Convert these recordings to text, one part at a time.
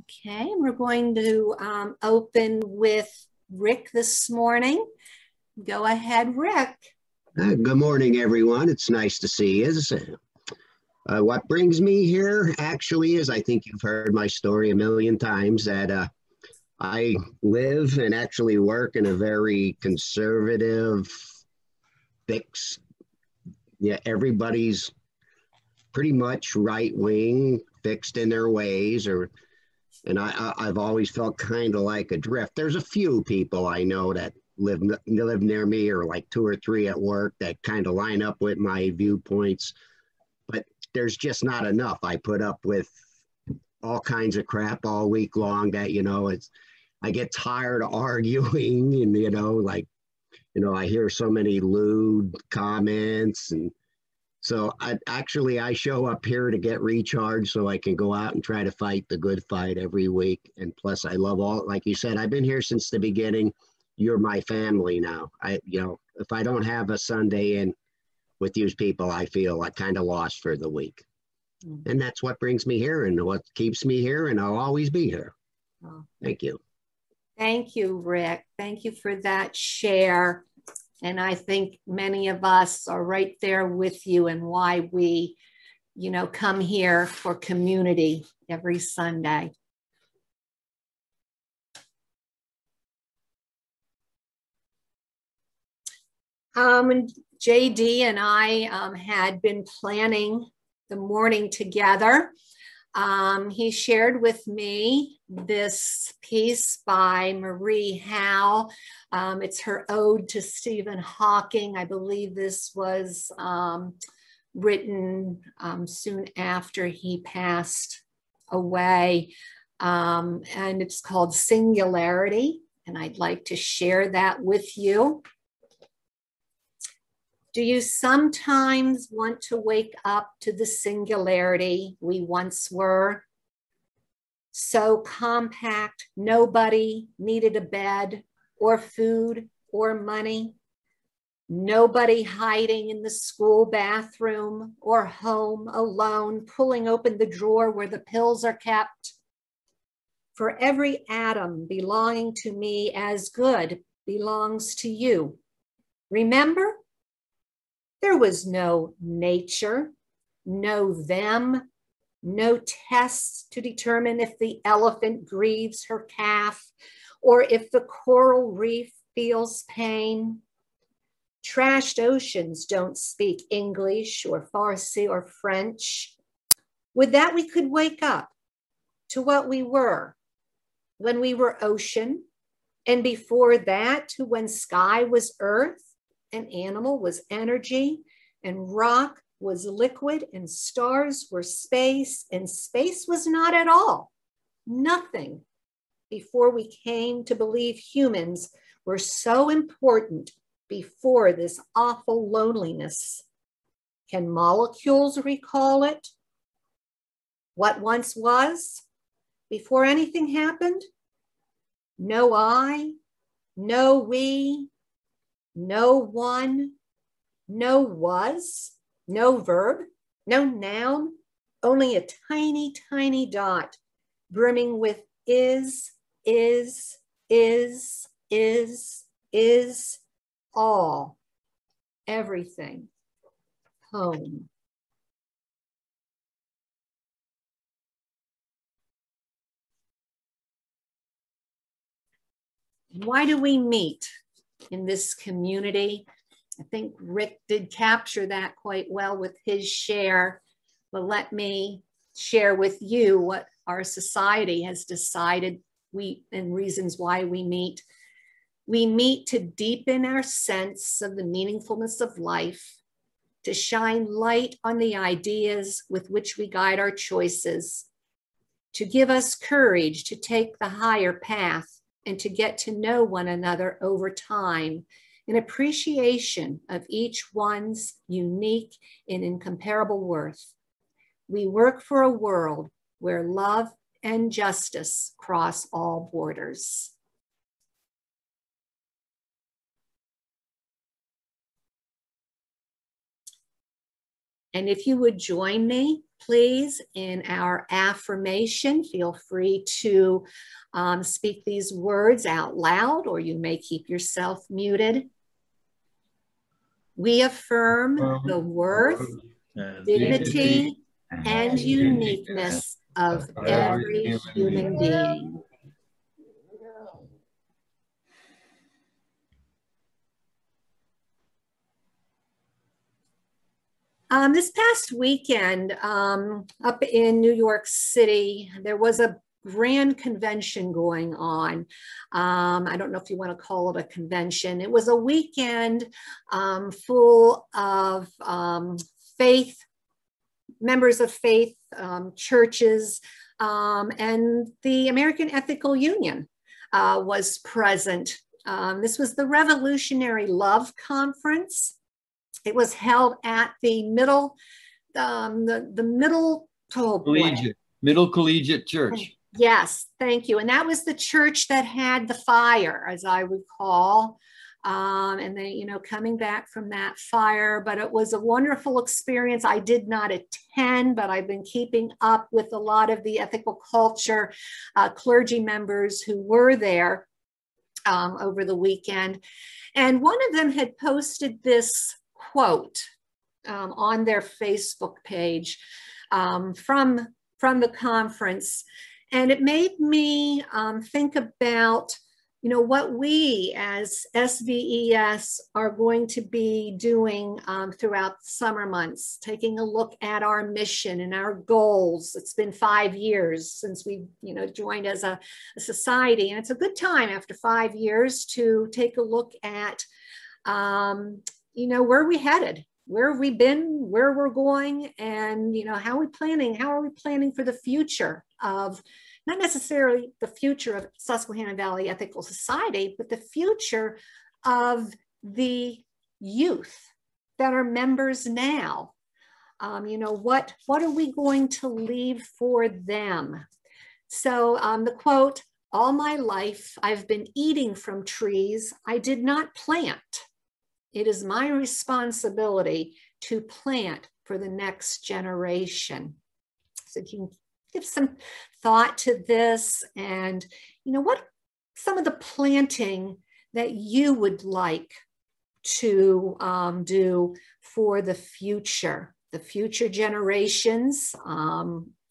Okay, we're going to open with Rick this morning. Go ahead, Rick. Good morning, everyone. It's nice to see you. What brings me here actually is I think you've heard my story a million times that I live and actually work in a very conservative, fixed, yeah, everybody's pretty much right wing, fixed in their ways, and I've always felt kind of like adrift. There's a few people I know that live near me, or like two or three at work that kind of line up with my viewpoints, but there's just not enough. I put up with all kinds of crap all week long that, I get tired of arguing and, I hear so many lewd comments. And so I show up here to get recharged so I can go out and try to fight the good fight every week. And plus I love like you said, I've been here since the beginning. You're my family now. If I don't have a Sunday in with these people, I feel like kind of lost for the week. And that's what brings me here and what keeps me here, and I'll always be here. Thank you. Thank you, Rick. Thank you for that share. And I think many of us are right there with you and why we, come here for community every Sunday. JD and I had been planning the morning together. He shared with me this piece by Marie Howe. It's her ode to Stephen Hawking. I believe this was written soon after he passed away. And it's called Singularity. And I'd like to share that with you. Do you sometimes want to wake up to the singularity we once were? So compact, nobody needed a bed or food or money. Nobody hiding in the school bathroom or home alone, pulling open the drawer where the pills are kept. For every atom belonging to me as good belongs to you. Remember? There was no nature, no them, no tests to determine if the elephant grieves her calf or if the coral reef feels pain. Trashed oceans don't speak English or Farsi or French. With that, we could wake up to what we were when we were ocean, and before that to when sky was earth, and animal was energy, and rock was liquid, and stars were space, and space was not at all, nothing, before we came to believe humans were so important before this awful loneliness. Can molecules recall it? What once was, before anything happened? No I, no we, no one, no was, no verb, no noun, only a tiny, tiny dot brimming with is, all, everything, home. Why do we meet in this community? I think Rick did capture that quite well with his share, but let me share with you what our society has decided and reasons why we meet. We meet to deepen our sense of the meaningfulness of life, to shine light on the ideas with which we guide our choices, to give us courage to take the higher path and to get to know one another over time in appreciation of each one's unique and incomparable worth. We work for a world where love and justice cross all borders. And if you would join me, please, in our affirmation, feel free to speak these words out loud, or you may keep yourself muted. We affirm the worth, dignity, and uniqueness of every human being. This past weekend up in New York City, there was a grand convention going on. I don't know if you want to call it a convention. It was a weekend full of faith, members of faith, churches, and the American Ethical Union was present. This was the Revolutionary Love Conference. It was held at the Middle Collegiate Church. Yes, thank you. And that was the church that had the fire, as I recall. And they, you know, coming back from that fire, but it was a wonderful experience. I did not attend, but I've been keeping up with a lot of the ethical culture clergy members who were there over the weekend. And one of them had posted this quote on their Facebook page from the conference. And it made me think about, you know, what we as SVES are going to be doing throughout the summer months, taking a look at our mission and our goals. It's been 5 years since we, you know, joined as a society. And it's a good time after 5 years to take a look at, you know, where are we headed? Where have we been, where we're going, and, you know, how are we planning for the future of, not necessarily the future of Susquehanna Valley Ethical Society, but the future of the youth that are members now. You know, what are we going to leave for them? So the quote, "All my life I've been eating from trees I did not plant. It is my responsibility to plant for the next generation." So if you can give some thought to this, and, you know, what some of the planting that you would like to do for the future generations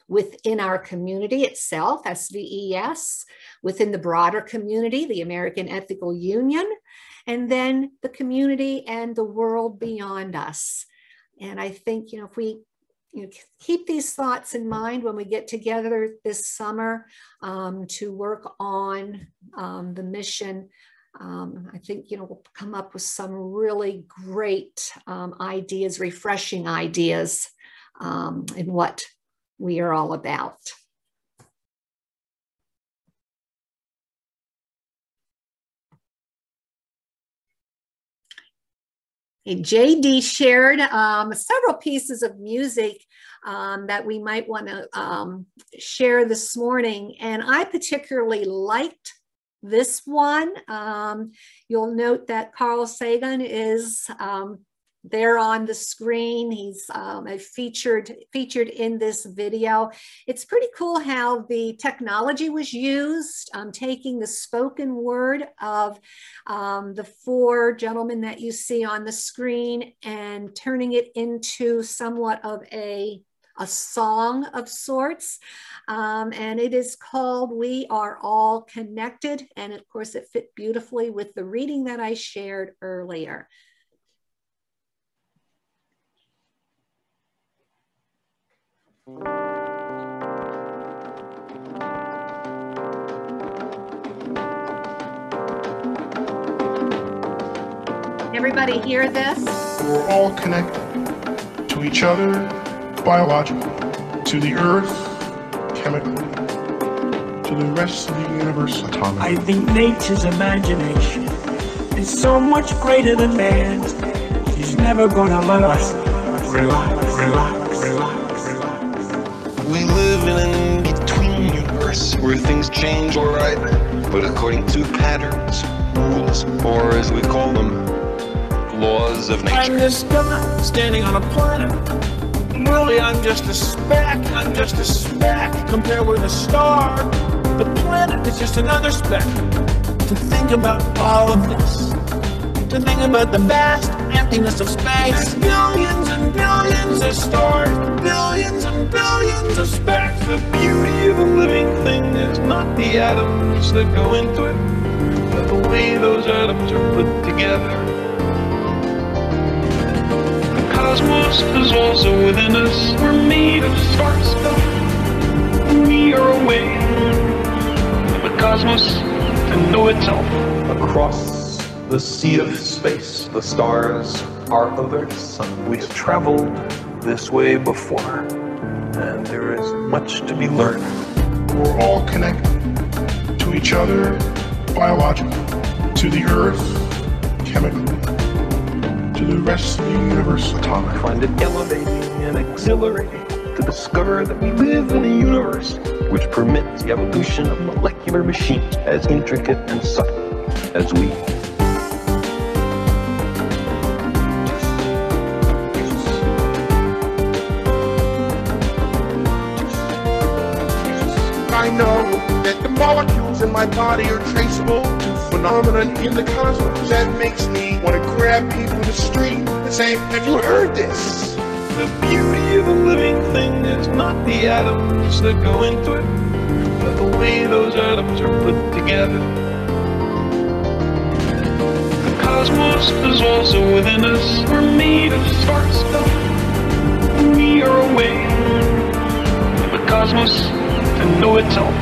within our community itself, SVES, within the broader community, the American Ethical Union, and then the community and the world beyond us. And I think, you know, if we keep these thoughts in mind when we get together this summer to work on the mission, I think, you know, we'll come up with some really great ideas, refreshing ideas in what we are all about. JD shared several pieces of music that we might want to share this morning. And I particularly liked this one. You'll note that Carl Sagan is there on the screen. He's featured in this video. It's pretty cool how the technology was used, taking the spoken word of the four gentlemen that you see on the screen and turning it into somewhat of a song of sorts. And it is called "We Are All Connected." And of course, it fit beautifully with the reading that I shared earlier. Everybody hear this? We're all connected to each other biologically, to the earth chemically, to the rest of the universe atomically. I think nature's imagination is so much greater than man's. He's never gonna let us relax. We live in an in-between universe where things change alright, but according to patterns, rules, or as we call them, laws of nature. I'm this guy standing on a planet Really, I'm just a speck, I'm just a speck. Compared with a star, the planet is just another speck. To think about all of this, to think about the vast emptiness of space. Billions and billions of stars, billions and billions of specks. The beauty of a living thing is not the atoms that go into it, but the way those atoms are put together. The cosmos is also within us. We're made of star stuff. We are a way for the cosmos to know itself. Across the sea of space, the stars are other sun. We've traveled this way before, and there is much to be learned. We're all connected to each other biologically, to the earth chemically, to the rest of the universe atomically. I find it elevating and exhilarating to discover that we live in a universe which permits the evolution of molecular machines as intricate and subtle as we. I know that the molecules in my body are traceable to phenomenon in the cosmos. That makes me want to grab people in the street and say, have you heard this? The beauty of a living thing is not the atoms that go into it, but the way those atoms are put together. The cosmos is also within us. We're made of star stuff. We are a way for the cosmos to know itself.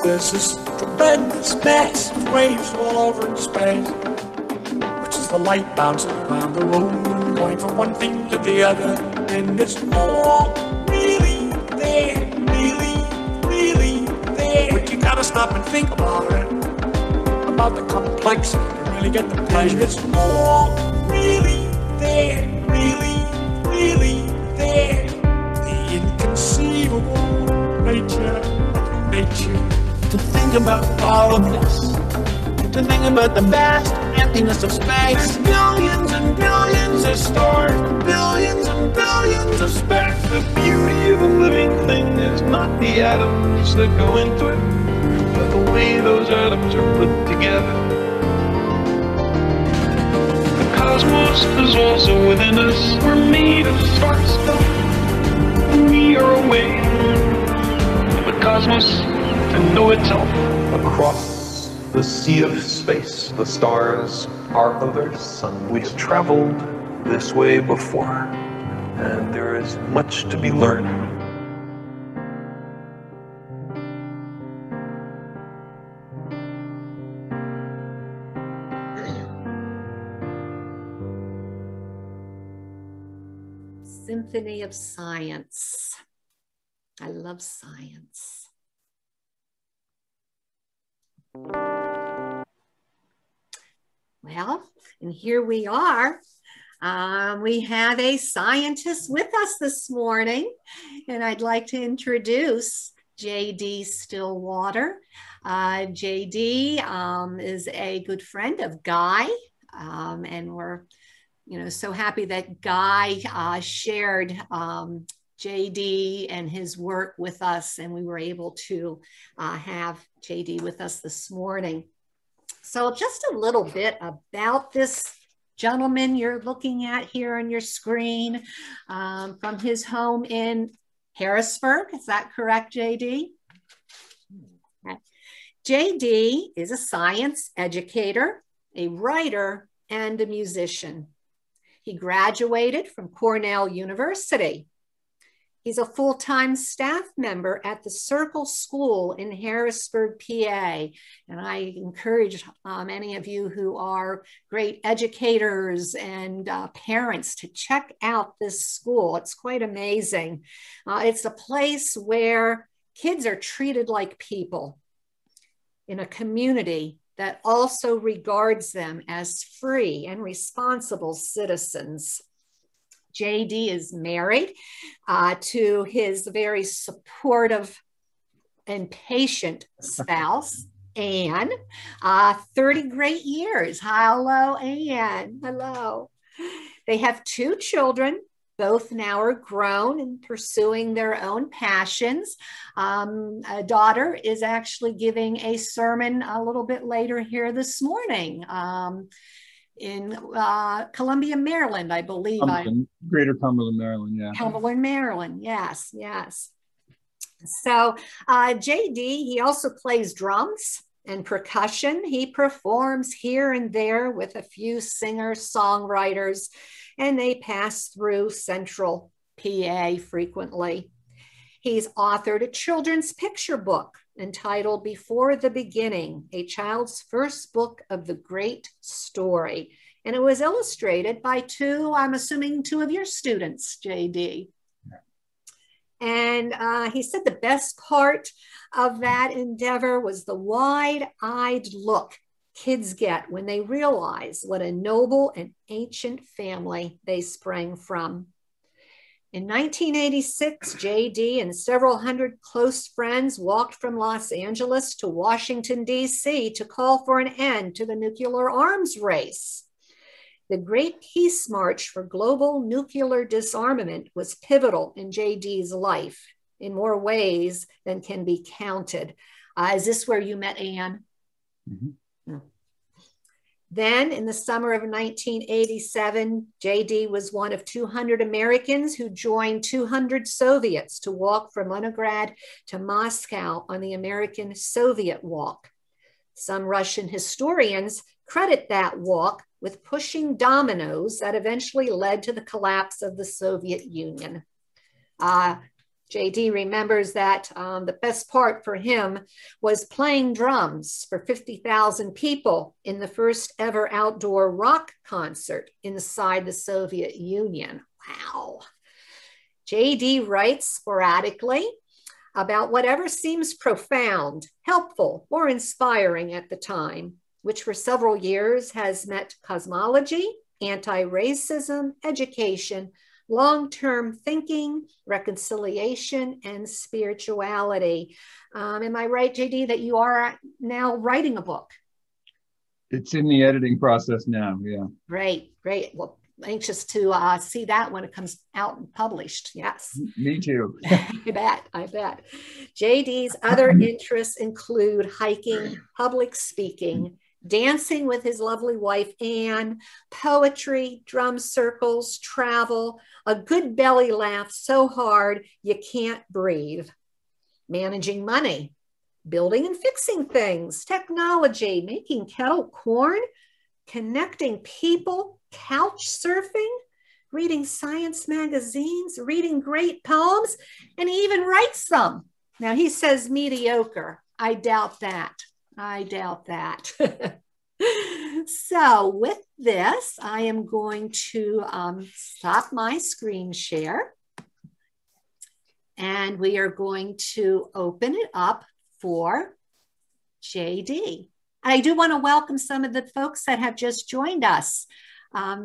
There's this tremendous mass of waves all over in space, which is the light bouncing around the room, going from one thing to the other. And it's all really there, really there. But you gotta stop and think about it, about the complexity to really get the pleasure. It's all really there, really there. The inconceivable nature of nature. To think about all of this, to think about the vast emptiness of space. Billions and billions of stars, billions and billions of specks. The beauty of a living thing is not the atoms that go into it, but the way those atoms are put together. The cosmos is also within us. We're made of star stuff. We are a way for the cosmos to know itself. Across the sea of space, the stars are other sun. We've traveled this way before, and there is much to be learned. Symphony of Science. I love science. Well, and here we are. We have a scientist with us this morning, and I'd like to introduce J.D. Stillwater. J.D. is a good friend of Guy, and we're so happy that Guy shared JD and his work with us, and we were able to have JD with us this morning. So just a little bit about this gentleman you're looking at here on your screen, from his home in Harrisburg. Is that correct, JD? Okay. JD is a science educator, a writer, and a musician. He graduated from Cornell University. He's a full-time staff member at the Circle School in Harrisburg, PA. And I encourage any of you who are great educators and parents to check out this school. It's quite amazing. It's a place where kids are treated like people in a community that also regards them as free and responsible citizens. JD is married to his very supportive and patient spouse, Anne. 30 great years. Hello, Anne. Hello. They have 2 children. Both now are grown and pursuing their own passions. A daughter is actually giving a sermon a little bit later here this morning in Columbia, Maryland, I believe. Greater Cumberland, Maryland, yeah. Cumberland, Maryland, yes, yes. So JD, he also plays drums and percussion. He performs here and there with a few singer-songwriters, and they pass through Central PA frequently. He's authored a children's picture book entitled Before the Beginning, a child's first book of the great story. And it was illustrated by 2, I'm assuming 2 of your students, JD. And he said the best part of that endeavor was the wide-eyed look kids get when they realize what a noble and ancient family they sprang from. In 1986, JD and several hundred close friends walked from Los Angeles to Washington, D.C. to call for an end to the nuclear arms race. The Great Peace March for Global Nuclear Disarmament was pivotal in JD's life in more ways than can be counted. Is this where you met Anne? Mm-hmm. Then in the summer of 1987, JD was one of 200 Americans who joined 200 Soviets to walk from Leningrad to Moscow on the American Soviet Walk. Some Russian historians credit that walk with pushing dominoes that eventually led to the collapse of the Soviet Union. JD remembers that the best part for him was playing drums for 50,000 people in the first ever outdoor rock concert inside the Soviet Union. Wow. JD writes sporadically about whatever seems profound, helpful, or inspiring at the time, which for several years has met cosmology, anti-racism, education, long-term thinking, reconciliation, and spirituality. Am I right, JD, that you are now writing a book? It's in the editing process now, yeah. Great, great. Well, anxious to see that when it comes out and published, yes. Me too. I bet. JD's other interests include hiking, public speaking, dancing with his lovely wife, Anne, poetry, drum circles, travel, a good belly laugh so hard you can't breathe, managing money, building and fixing things, technology, making kettle corn, connecting people, couch surfing, reading science magazines, reading great poems, and he even writes some. Now he says mediocre. I doubt that. I doubt that. So with this, I am going to stop my screen share. And we are going to open it up for JD. I do want to welcome some of the folks that have just joined us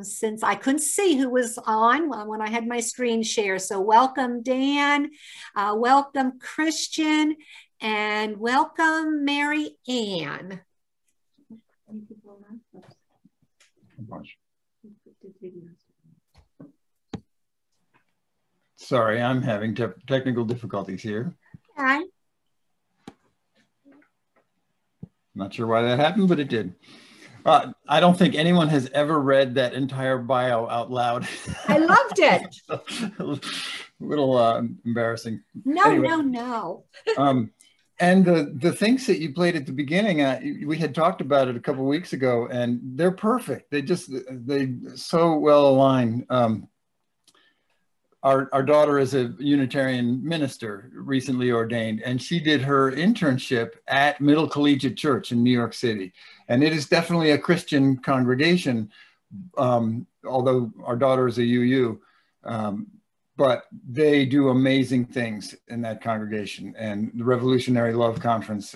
since I couldn't see who was on when I had my screen share. So welcome, Dan, welcome, Christian, and welcome, Mary Ann. Sorry, I'm having technical difficulties here. Okay. Not sure why that happened, but it did. I don't think anyone has ever read that entire bio out loud. I loved it. A little embarrassing. No, anyway, no. And the things that you played at the beginning, we had talked about it a couple of weeks ago, and they're perfect. They so well align. Our daughter is a Unitarian minister, recently ordained, and she did her internship at Middle Collegiate Church in New York City. And it is definitely a Christian congregation, although our daughter is a UU. But they do amazing things in that congregation. And the Revolutionary Love Conference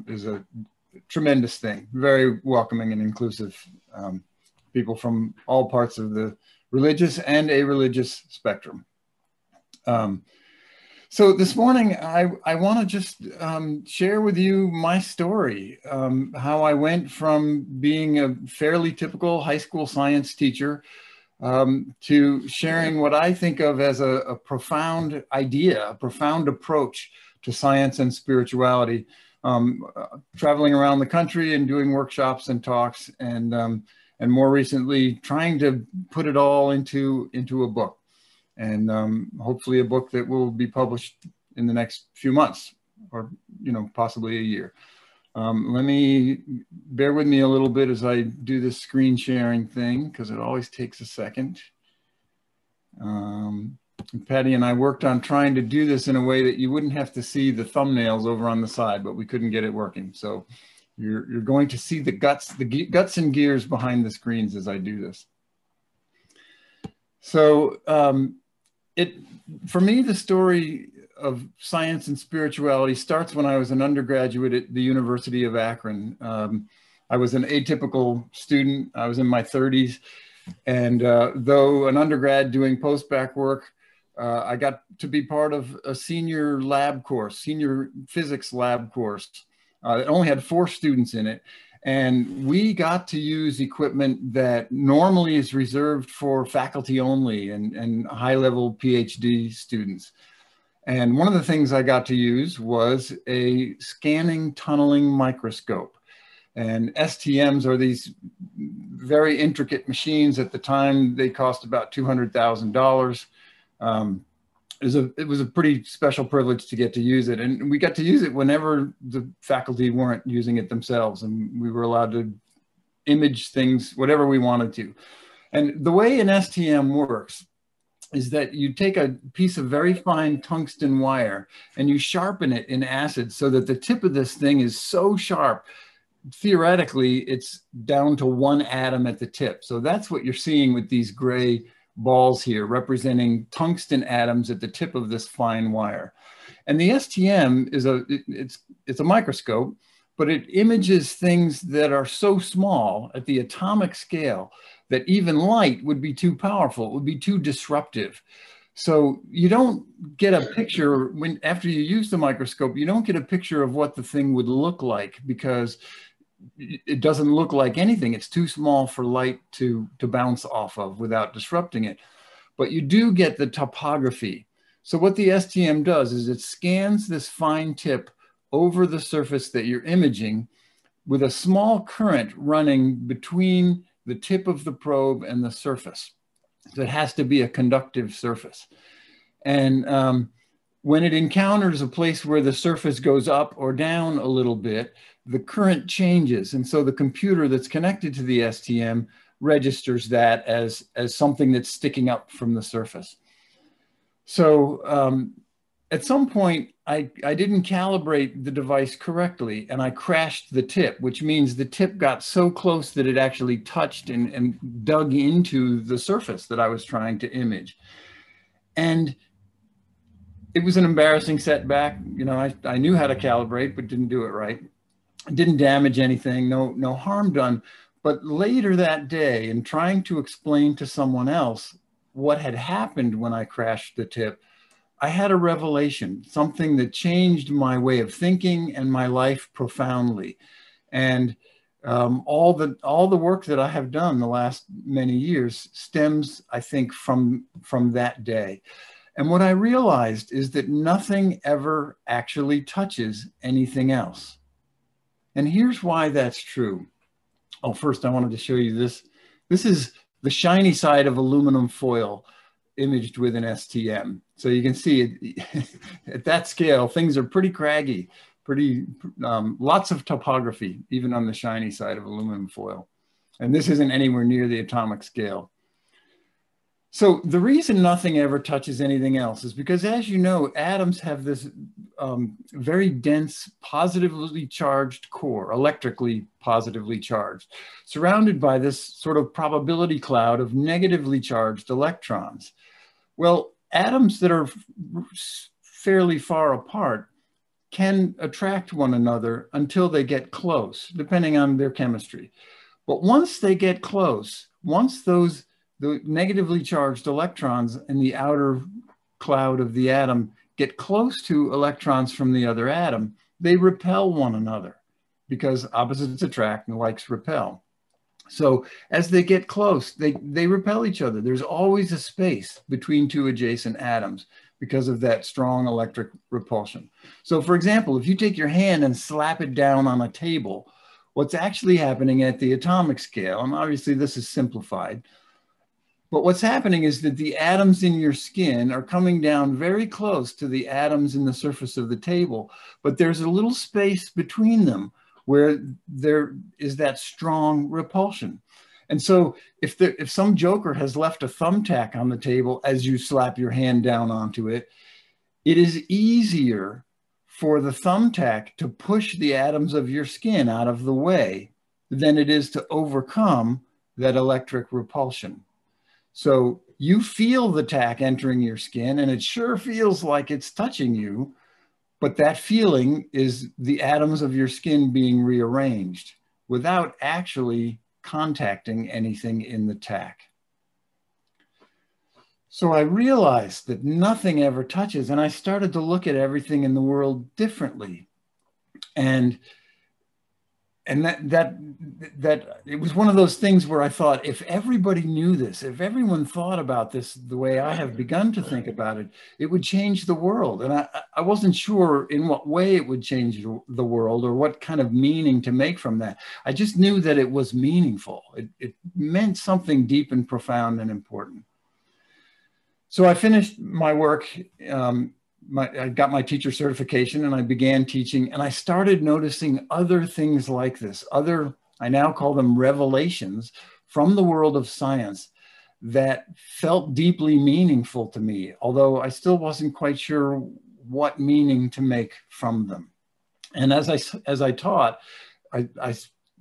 is a tremendous thing, very welcoming and inclusive. People from all parts of the religious and a religious spectrum. So this morning, I want to just share with you my story, how I went from being a fairly typical high school science teacher to sharing what I think of as a profound idea, a profound approach to science and spirituality, traveling around the country and doing workshops and talks, and more recently trying to put it all into a book. And hopefully a book that will be published in the next few months, or possibly a year. Bear with me a little bit as I do this screen sharing thing, because it always takes a second. Patty and I worked on trying to do this in a way that you wouldn't have to see the thumbnails over on the side, but we couldn't get it working. So you're going to see the guts and gears behind the screens as I do this. So for me, the story of science and spirituality starts when I was an undergraduate at the University of Akron. I was an atypical student. I was in my 30s. And though an undergrad doing post-bac work, I got to be part of a senior physics lab course that only had 4 students in it. And we got to use equipment that normally is reserved for faculty only and high-level PhD students. And one of the things I got to use was a scanning tunneling microscope. And STMs are these very intricate machines. At the time, they cost about $200,000. It was a pretty special privilege to get to use it. And we got to use it whenever the faculty weren't using it themselves. And we were allowed to image things, whatever we wanted to. And the way an STM works is that you take a piece of very fine tungsten wire and you sharpen it in acid so that the tip of this thing is so sharp, theoretically, it's down to 1 atom at the tip. So that's what you're seeing with these gray balls here, representing tungsten atoms at the tip of this fine wire. And the STM is it's a microscope, but it images things that are so small at the atomic scale that even light would be too powerful, it would be too disruptive. So you don't get a picture after you use the microscope, you don't get a picture of what the thing would look like, because it doesn't look like anything. It's too small for light to bounce off of without disrupting it. But you do get the topography. So what the STM does is it scans this fine tip over the surface that you're imaging with a small current running between the tip of the probe and the surface. So it has to be a conductive surface. And when it encounters a place where the surface goes up or down a little bit, the current changes. And so the computer that's connected to the STM registers that as something that's sticking up from the surface. So at some point, I didn't calibrate the device correctly, and I crashed the tip, which means the tip got so close that it actually touched and dug into the surface that I was trying to image. And it was an embarrassing setback. I knew how to calibrate, but didn't do it right. It didn't damage anything, no harm done. But later that day, in trying to explain to someone else what had happened when I crashed the tip, I had a revelation, something that changed my way of thinking and my life profoundly. And all the work that I have done the last many years stems, I think, from that day. And what I realized is that nothing ever actually touches anything else. And here's why that's true. Oh, first I wanted to show you this. This is the shiny side of aluminum foil imaged with an STM. So you can see at that scale, things are pretty craggy, lots of topography, even on the shiny side of aluminum foil. And this isn't anywhere near the atomic scale. So the reason nothing ever touches anything else is because, as you know, atoms have this very dense, positively charged core, electrically positively charged, surrounded by this sort of probability cloud of negatively charged electrons. Well, atoms that are fairly far apart can attract one another until they get close, depending on their chemistry. But once they get close, once the negatively charged electrons in the outer cloud of the atom get close to electrons from the other atom, they repel one another because opposites attract and likes repel. So as they get close, they repel each other. There's always a space between two adjacent atoms because of that strong electric repulsion. So for example, if you take your hand and slap it down on a table, what's actually happening at the atomic scale, and obviously this is simplified, but what's happening is that the atoms in your skin are coming down very close to the atoms in the surface of the table, but there's a little space between them where there is that strong repulsion. And so if some joker has left a thumbtack on the table as you slap your hand down onto it, it is easier for the thumbtack to push the atoms of your skin out of the way than it is to overcome that electric repulsion. So you feel the tack entering your skin and it sure feels like it's touching you, but that feeling is the atoms of your skin being rearranged without actually contacting anything in the tack. So I realized that nothing ever touches, and I started to look at everything in the world differently. And that it was one of those things where I thought, if everybody knew this, if everyone thought about this the way I have begun to think about it, it would change the world. And I wasn't sure in what way it would change the world or what kind of meaning to make from that. I just knew that it was meaningful. It meant something deep and profound and important. So I finished my work. I got my teacher certification and I began teaching, and I started noticing other things like this, I now call them revelations from the world of science that felt deeply meaningful to me, although I still wasn't quite sure what meaning to make from them. And as I taught,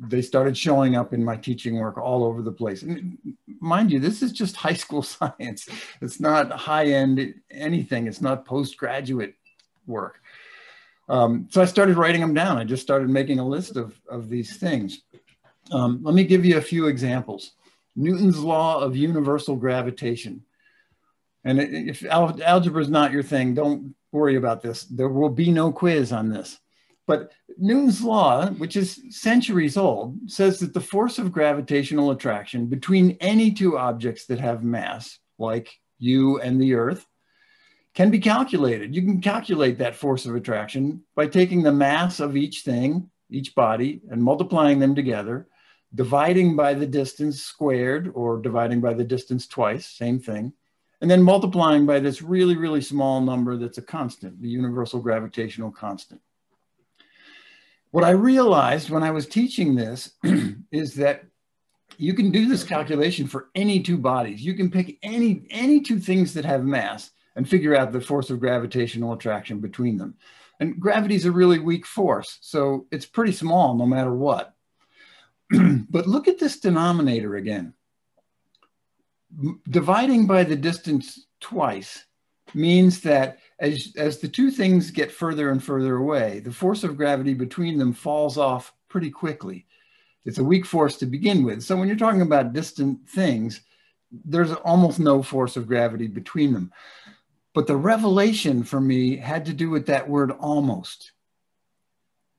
they started showing up in my teaching work all over the place. And mind you, this is just high school science. It's not high-end anything. It's not postgraduate work. So I started writing them down. I just started making a list of these things. Let me give you a few examples. Newton's law of universal gravitation. And if algebra is not your thing, don't worry about this. There will be no quiz on this. But Newton's law, which is centuries old, says that the force of gravitational attraction between any two objects that have mass, like you and the Earth, can be calculated. You can calculate that force of attraction by taking the mass of each thing, each body, and multiplying them together, dividing by the distance squared, or dividing by the distance twice, same thing, and then multiplying by this really, really small number that's a constant, the universal gravitational constant. What I realized when I was teaching this is that you can do this calculation for any two bodies. You can pick any two things that have mass and figure out the force of gravitational attraction between them. And gravity is a really weak force, so it's pretty small no matter what. But look at this denominator again. Dividing by the distance twice means that as the two things get further and further away, the force of gravity between them falls off pretty quickly. It's a weak force to begin with. So when you're talking about distant things, there's almost no force of gravity between them. But the revelation for me had to do with that word almost.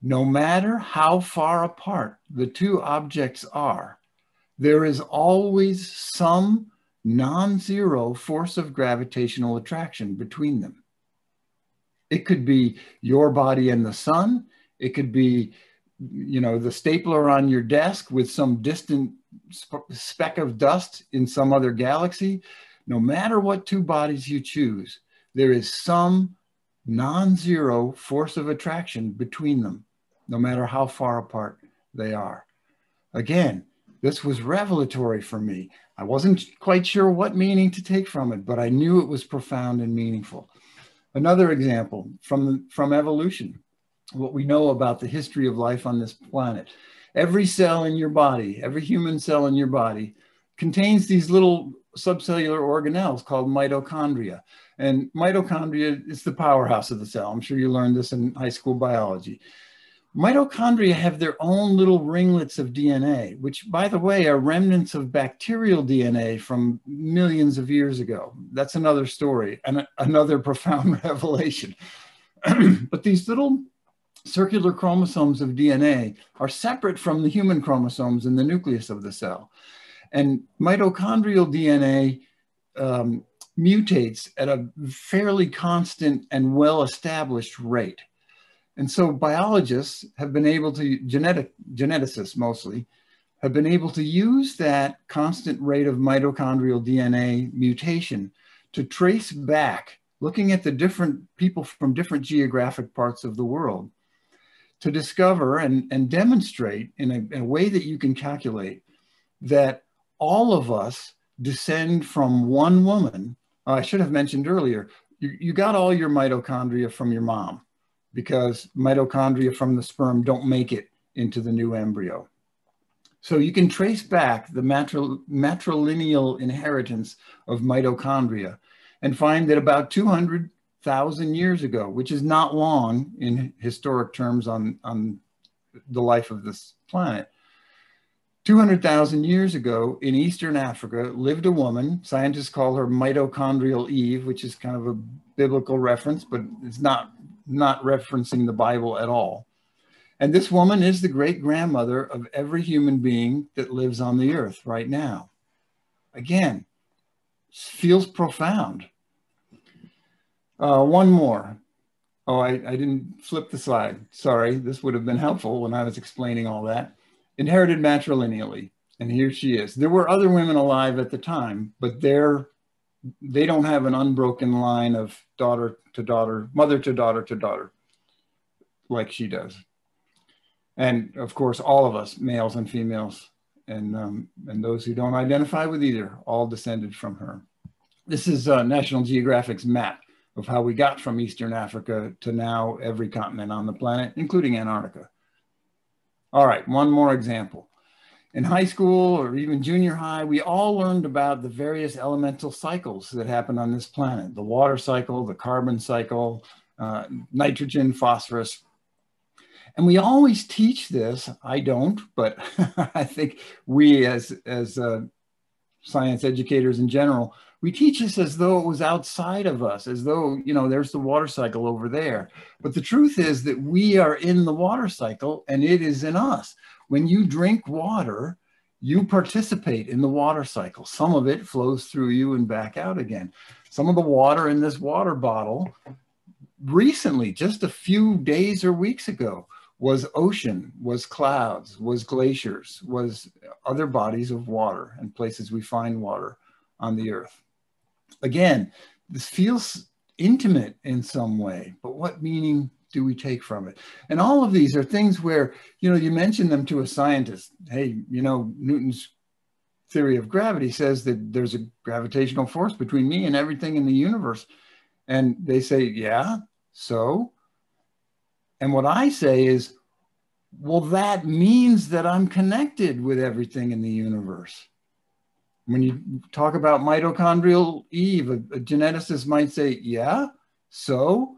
No matter how far apart the two objects are, there is always some non-zero force of gravitational attraction between them. It could be your body and the sun. It could be, the stapler on your desk with some distant speck of dust in some other galaxy. No matter what two bodies you choose, there is some non-zero force of attraction between them, no matter how far apart they are. Again, this was revelatory for me. I wasn't quite sure what meaning to take from it, but I knew it was profound and meaningful. Another example from evolution, what we know about the history of life on this planet. Every cell in your body, every human cell in your body contains these little subcellular organelles called mitochondria. And mitochondria is the powerhouse of the cell. I'm sure you learned this in high school biology. Mitochondria have their own little ringlets of DNA, which, by the way, are remnants of bacterial DNA from millions of years ago. That's another story and another profound revelation. But these little circular chromosomes of DNA are separate from the human chromosomes in the nucleus of the cell. And mitochondrial DNA mutates at a fairly constant and well-established rate. And so biologists have been able to, geneticists mostly, have been able to use that constant rate of mitochondrial DNA mutation to trace back, looking at the different people from different geographic parts of the world, to discover and demonstrate in a way that you can calculate that all of us descend from one woman. I should have mentioned earlier, you got all your mitochondria from your mom, because mitochondria from the sperm don't make it into the new embryo. So you can trace back the matrilineal inheritance of mitochondria and find that about 200,000 years ago, which is not long in historic terms on the life of this planet, 200,000 years ago in Eastern Africa lived a woman. Scientists call her mitochondrial Eve, which is kind of a biblical reference, but it's not referencing the Bible at all. And this woman is the great-grandmother of every human being that lives on the earth right now. Again, feels profound. One more. Oh, I didn't flip the slide. Sorry, this would have been helpful when I was explaining all that. Inherited matrilineally, and here she is. There were other women alive at the time, but they don't have an unbroken line of daughter to daughter, mother to daughter to daughter, like she does. And of course, all of us, males and females, and those who don't identify with either, all descended from her. This is National Geographic's map of how we got from Eastern Africa to now every continent on the planet, including Antarctica. All right, one more example. In high school or even junior high, we all learned about the various elemental cycles that happen on this planet: the water cycle, the carbon cycle, nitrogen, phosphorus. And we always teach this. I don't, but I think we as science educators in general, we teach this as though it was outside of us, as though, you know, there's the water cycle over there. But the truth is that we are in the water cycle and it is in us. When you drink water, you participate in the water cycle. Some of it flows through you and back out again. Some of the water in this water bottle recently, just a few days or weeks ago, was ocean, was clouds, was glaciers, was other bodies of water and places we find water on the earth. Again, this feels intimate in some way, but what meaning do we take from it? And all of these are things where, you know, you mention them to a scientist. Hey, you know, Newton's theory of gravity says that there's a gravitational force between me and everything in the universe. And they say, yeah, so? And what I say is, well, that means that I'm connected with everything in the universe. When you talk about mitochondrial Eve, a geneticist might say, yeah, so?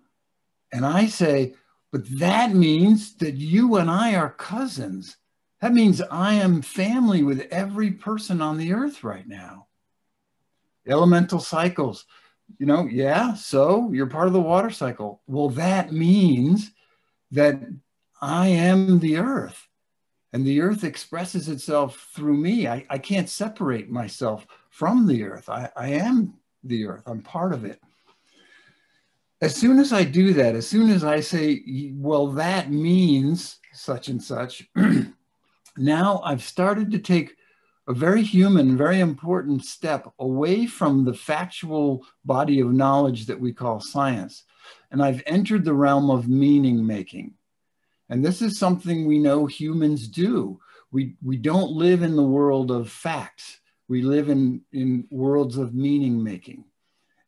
And I say, but that means that you and I are cousins. That means I am family with every person on the earth right now. Elemental cycles, you know, yeah, so you're part of the water cycle. Well, that means that I am the earth. And the earth expresses itself through me. I can't separate myself from the earth. I am the earth. I'm part of it. As soon as I do that, as soon as I say, well, that means such and such, now I've started to take a very human, very important step away from the factual body of knowledge that we call science. And I've entered the realm of meaning making. And this is something we know humans do. We don't live in the world of facts. We live in worlds of meaning making.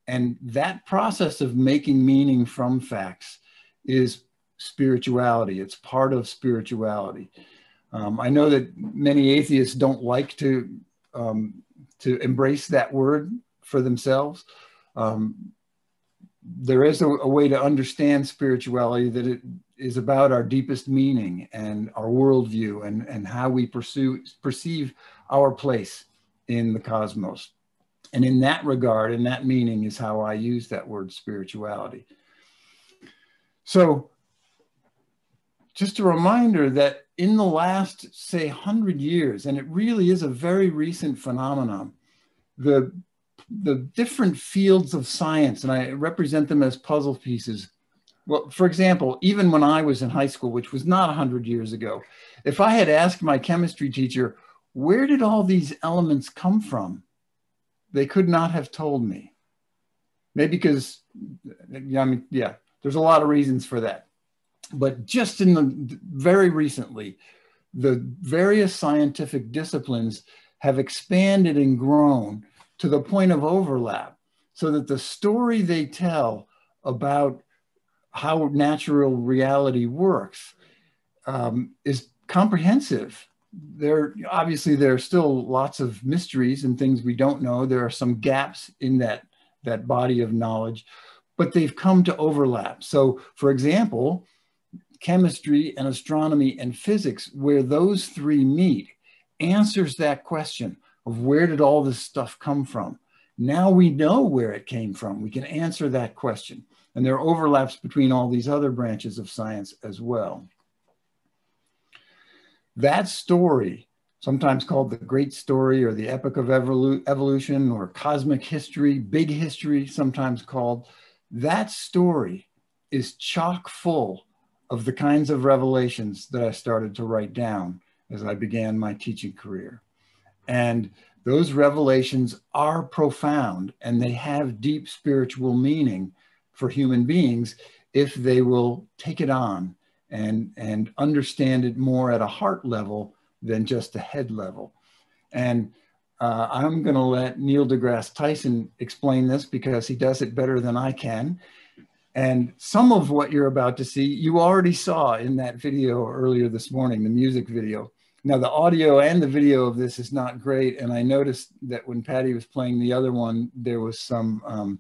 And that process of making meaning from facts is spirituality. It's part of spirituality. I know that many atheists don't like to embrace that word for themselves. There is a way to understand spirituality that is about our deepest meaning and our worldview and how we perceive our place in the cosmos. And in that regard, and that meaning is how I use that word spirituality. So just a reminder that in the last, say, 100 years, and it really is a very recent phenomenon, the different fields of science, and I represent them as puzzle pieces. Well, for example, even when I was in high school, which was not 100 years ago, if I had asked my chemistry teacher, where did all these elements come from? They could not have told me. Maybe because, there's a lot of reasons for that. But just very recently, the various scientific disciplines have expanded and grown to the point of overlap, so that the story they tell about how natural reality works is comprehensive. Obviously, there are still lots of mysteries and things we don't know. There are some gaps in that body of knowledge, but they've come to overlap. So, for example, chemistry and astronomy and physics, where those three meet, answers that question of where did all this stuff come from? Now we know where it came from. We can answer that question. And there are overlaps between all these other branches of science as well. That story, sometimes called the great story or the epic of evolution or cosmic history, big history, sometimes called, that story is chock full of the kinds of revelations that I started to write down as I began my teaching career. And those revelations are profound, and they have deep spiritual meaning for human beings if they will take it on and understand it more at a heart level than just a head level. And I'm going to let Neil deGrasse Tyson explain this because he does it better than I can. And some of what you're about to see, you already saw in that video earlier this morning, the music video. Now, the audio and the video of this is not great. And I noticed that when Patty was playing the other one, there was some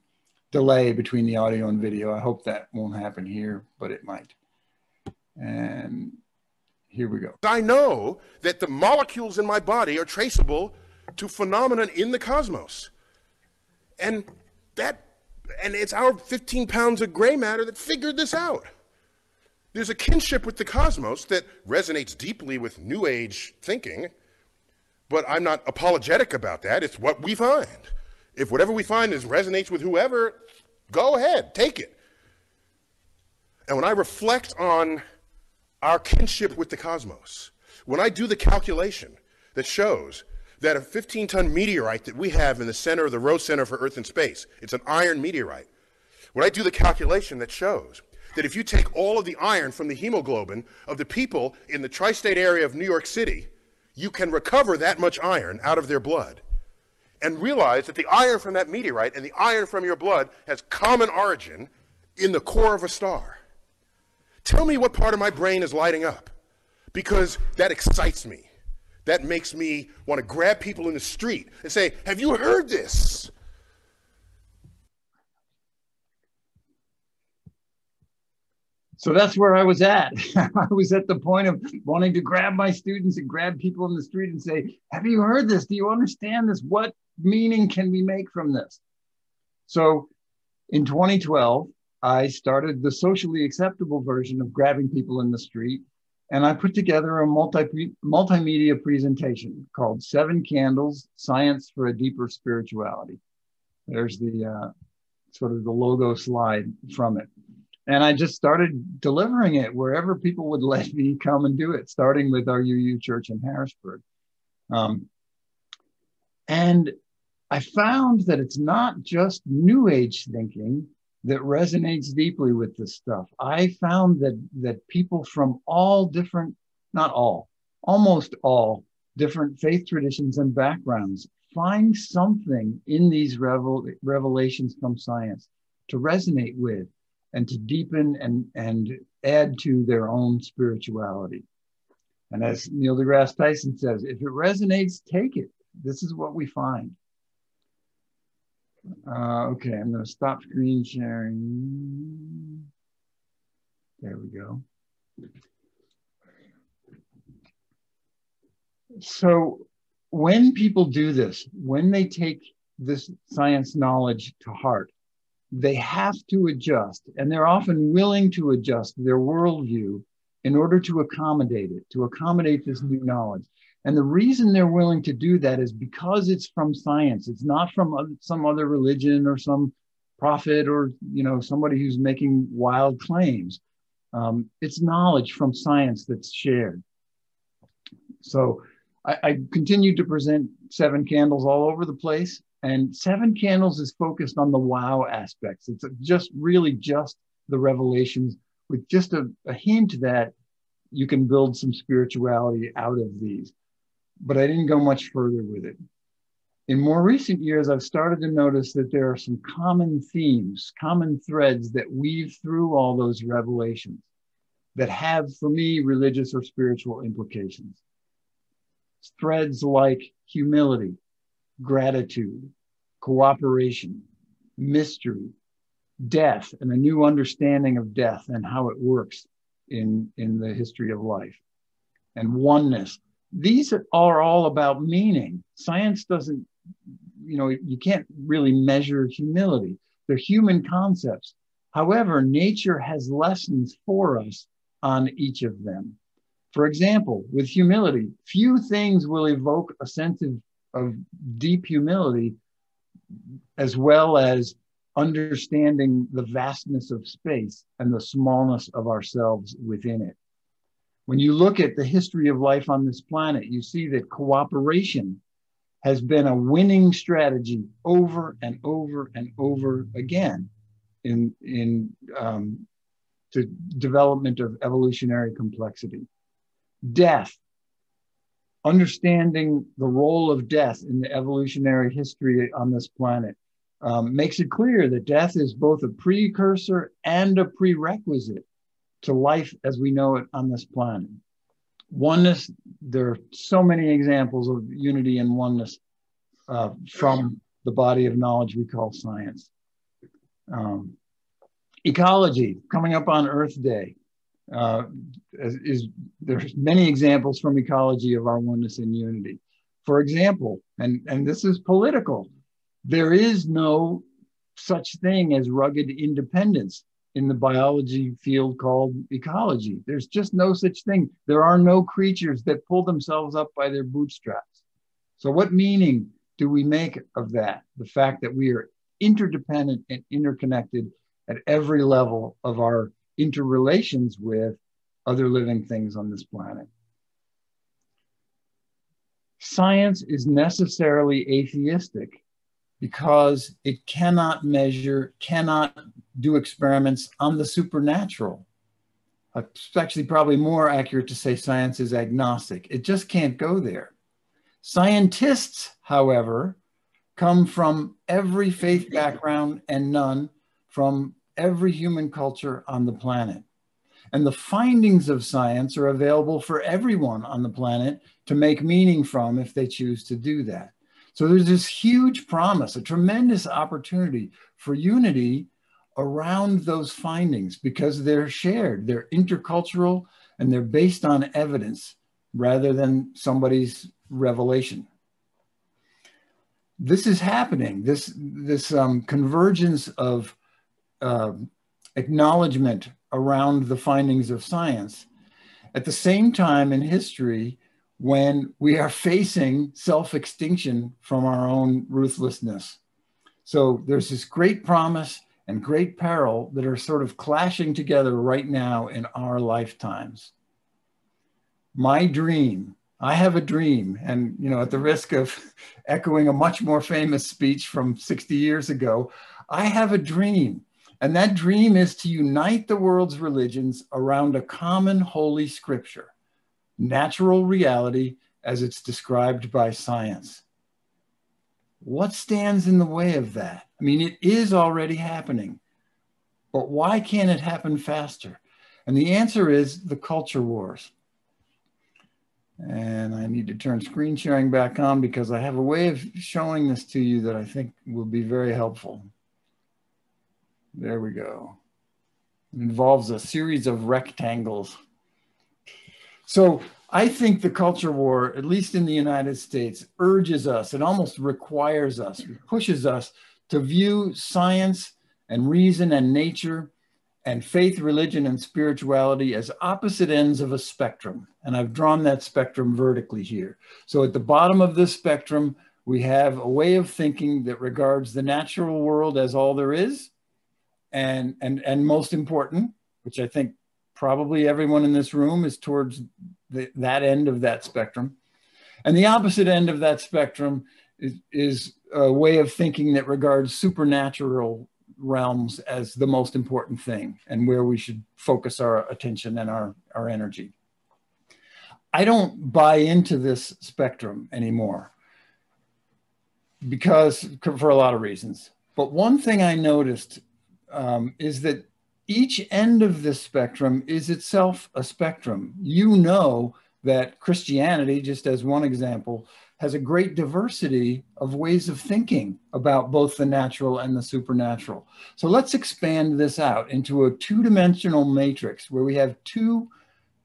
delay between the audio and video. I hope that won't happen here, but it might. And here we go. I know that the molecules in my body are traceable to phenomena in the cosmos. And it's our 15 pounds of gray matter that figured this out. There's a kinship with the cosmos that resonates deeply with New Age thinking, but I'm not apologetic about that. It's what we find. If whatever we find resonates with whoever, go ahead, take it. And when I reflect on our kinship with the cosmos, when I do the calculation that shows that a 15-ton meteorite that we have in the center of the Rose Center for Earth and Space, it's an iron meteorite. When I do the calculation that shows that if you take all of the iron from the hemoglobin of the people in the tri-state area of New York City, you can recover that much iron out of their blood and realize that the iron from that meteorite and the iron from your blood has common origin in the core of a star. Tell me what part of my brain is lighting up, because that excites me. That makes me want to grab people in the street and say, have you heard this? So that's where I was at. I was at the point of wanting to grab my students and grab people in the street and say, have you heard this? Do you understand this? What meaning can we make from this? So in 2012, I started the socially acceptable version of grabbing people in the street. And I put together a multimedia presentation called 7 Candles, Science for a Deeper Spirituality. There's the sort of the logo slide from it. And I just started delivering it wherever people would let me come and do it, starting with our UU Church in Harrisburg. And I found that it's not just New Age thinking that resonates deeply with this stuff. I found that people from all different, not all, almost all different faith traditions and backgrounds find something in these revelations from science to resonate with and to deepen and add to their own spirituality. And as Neil deGrasse Tyson says, if it resonates, take it. This is what we find. Okay, I'm going to stop screen sharing. There we go. So when people do this, when they take this science knowledge to heart, they have to adjust, and they're often willing to adjust their worldview in order to accommodate it, to accommodate this new knowledge. And the reason they're willing to do that is because it's from science. It's not from some other religion or some prophet or, you know, somebody who's making wild claims. It's knowledge from science that's shared. So I continue to present Seven Candles all over the place. And Seven Candles is focused on the wow aspects. It's just really just the revelations with just a hint that you can build some spirituality out of these. But I didn't go much further with it. In more recent years, I've started to notice that there are some common themes, common threads that weave through all those revelations that have, for me, religious or spiritual implications. Threads like humility, gratitude, cooperation, mystery, death, and a new understanding of death and how it works in the history of life, and oneness. These are all about meaning. Science doesn't, you know, you can't really measure humility. They're human concepts. However, nature has lessons for us on each of them. For example, with humility, few things will evoke a sense of deep humility as well as understanding the vastness of space and the smallness of ourselves within it. When you look at the history of life on this planet, you see that cooperation has been a winning strategy over and over and over again in the development of evolutionary complexity. Death, understanding the role of death in the evolutionary history on this planet makes it clear that death is both a precursor and a prerequisite to life as we know it on this planet. Oneness, there are so many examples of unity and oneness from the body of knowledge we call science. Ecology, coming up on Earth Day, there's many examples from ecology of our oneness and unity. For example, and this is political, there is no such thing as rugged independence in the biology field called ecology. There's just no such thing. There are no creatures that pull themselves up by their bootstraps. So what meaning do we make of that? The fact that we are interdependent and interconnected at every level of our interrelations with other living things on this planet. Science is necessarily atheistic because it cannot measure, cannot do experiments on the supernatural. It's actually probably more accurate to say science is agnostic. It just can't go there. Scientists, however, come from every faith background and none from every human culture on the planet. And the findings of science are available for everyone on the planet to make meaning from if they choose to do that. So there's this huge promise, a tremendous opportunity for unity around those findings because they're shared, they're intercultural, and they're based on evidence rather than somebody's revelation. This is happening, this convergence of acknowledgement around the findings of science at the same time in history when we are facing self-extinction from our own ruthlessness. So there's this great promise and great peril that are sort of clashing together right now in our lifetimes. My dream, I have a dream, and you know, at the risk of echoing a much more famous speech from 60 years ago, I have a dream. And that dream is to unite the world's religions around a common holy scripture, natural reality as it's described by science. What stands in the way of that? I mean, it is already happening, but why can't it happen faster? And the answer is the culture wars. And I need to turn screen sharing back on because I have a way of showing this to you that I think will be very helpful. There we go. It involves a series of rectangles. So I think the culture war, at least in the United States, urges us, it almost requires us, pushes us to view science and reason and nature and faith, religion, and spirituality as opposite ends of a spectrum. And I've drawn that spectrum vertically here. So at the bottom of this spectrum, we have a way of thinking that regards the natural world as all there is, and most important, which I think probably everyone in this room is towards that end of that spectrum. And the opposite end of that spectrum is a way of thinking that regards supernatural realms as the most important thing and where we should focus our attention and our energy. I don't buy into this spectrum anymore because for a lot of reasons. But one thing I noticed is that each end of this spectrum is itself a spectrum. You know that Christianity, just as one example, has a great diversity of ways of thinking about both the natural and the supernatural. So let's expand this out into a two-dimensional matrix where we have two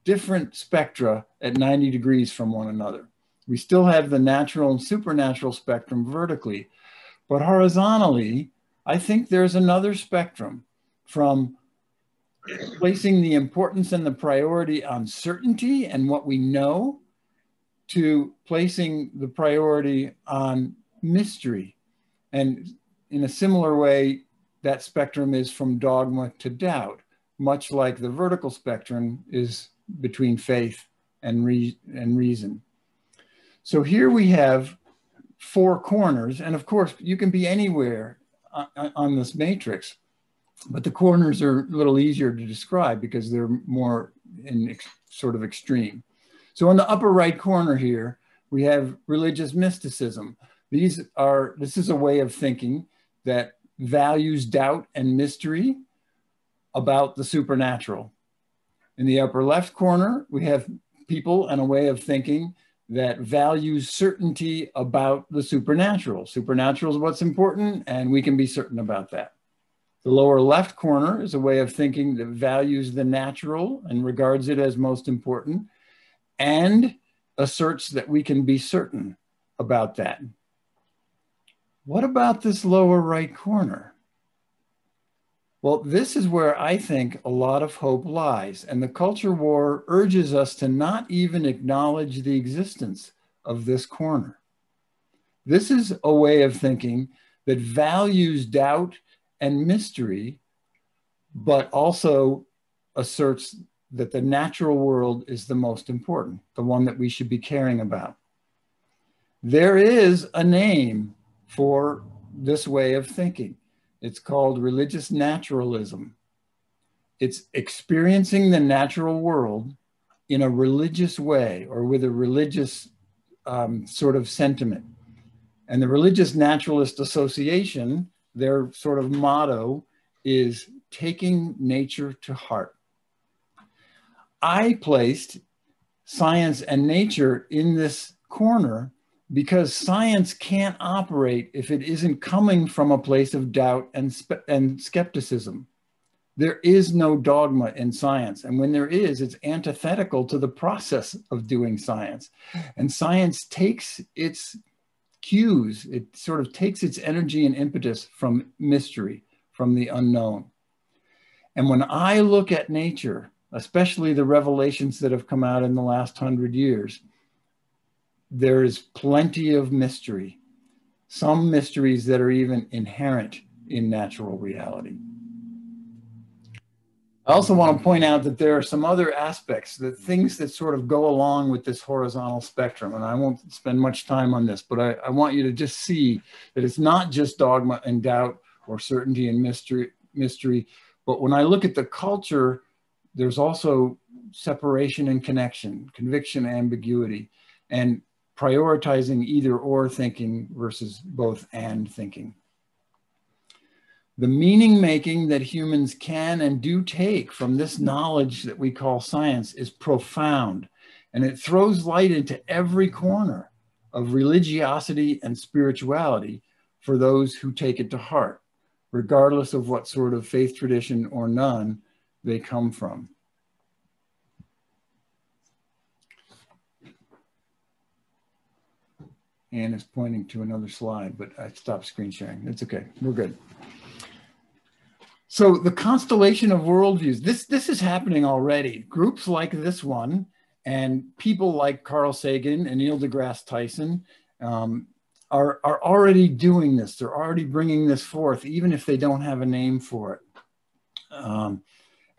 different spectra at 90 degrees from one another. We still have the natural and supernatural spectrum vertically, but horizontally, I think there's another spectrum from placing the importance and the priority on certainty and what we know to placing the priority on mystery. And in a similar way, that spectrum is from dogma to doubt, much like the vertical spectrum is between faith and reason. So here we have four corners, and of course, you can be anywhere on this matrix, but the corners are a little easier to describe because they're more in sort of extreme. So in the upper right corner here, we have religious mysticism. This is a way of thinking that values doubt and mystery about the supernatural. In the upper left corner, we have people and a way of thinking that values certainty about the supernatural. Supernatural is what's important, and we can be certain about that. The lower left corner is a way of thinking that values the natural and regards it as most important, and asserts that we can be certain about that. What about this lower right corner? Well, this is where I think a lot of hope lies, and the culture war urges us to not even acknowledge the existence of this corner. This is a way of thinking that values doubt and mystery, but also asserts that the natural world is the most important, the one that we should be caring about. There is a name for this way of thinking. It's called religious naturalism. It's experiencing the natural world in a religious way or with a religious sort of sentiment. And the Religious Naturalist Association, their sort of motto is taking nature to heart. I placed science and nature in this corner because science can't operate if it isn't coming from a place of doubt and skepticism. There is no dogma in science. And when there is, it's antithetical to the process of doing science. And science takes its cues, it sort of takes its energy and impetus from mystery, from the unknown. And when I look at nature, especially the revelations that have come out in the last 100 years, there is plenty of mystery, some mysteries that are even inherent in natural reality. I also want to point out that there are some other aspects, the things that sort of go along with this horizontal spectrum, and I won't spend much time on this, but I want you to just see that it's not just dogma and doubt or certainty and mystery, but when I look at the culture, there's also separation and connection, conviction, ambiguity, and prioritizing either or thinking versus both and thinking. The meaning making that humans can and do take from this knowledge that we call science is profound, and it throws light into every corner of religiosity and spirituality for those who take it to heart, regardless of what sort of faith tradition or none they come from. Ann is pointing to another slide, but I stopped screen sharing. It's okay, we're good. So the constellation of worldviews, this is happening already. Groups like this one and people like Carl Sagan and Neil deGrasse Tyson are already doing this. They're already bringing this forth, even if they don't have a name for it.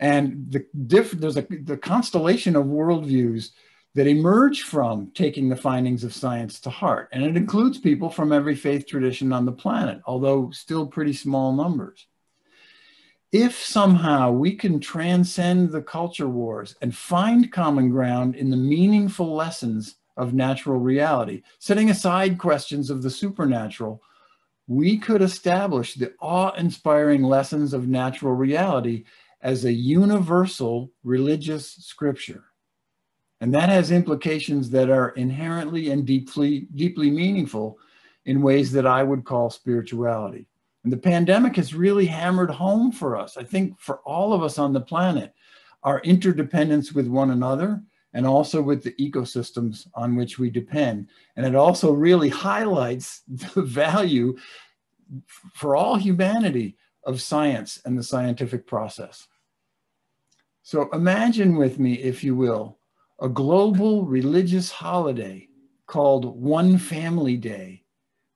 And there's the constellation of worldviews that emerge from taking the findings of science to heart. And it includes people from every faith tradition on the planet, although still pretty small numbers. If somehow we can transcend the culture wars and find common ground in the meaningful lessons of natural reality, setting aside questions of the supernatural, we could establish the awe-inspiring lessons of natural reality as a universal religious scripture. And that has implications that are inherently and deeply meaningful in ways that I would call spirituality. And the pandemic has really hammered home for us, I think for all of us on the planet, our interdependence with one another and also with the ecosystems on which we depend. And it also really highlights the value for all humanity of science and the scientific process. So imagine with me, if you will, a global religious holiday called One Family Day,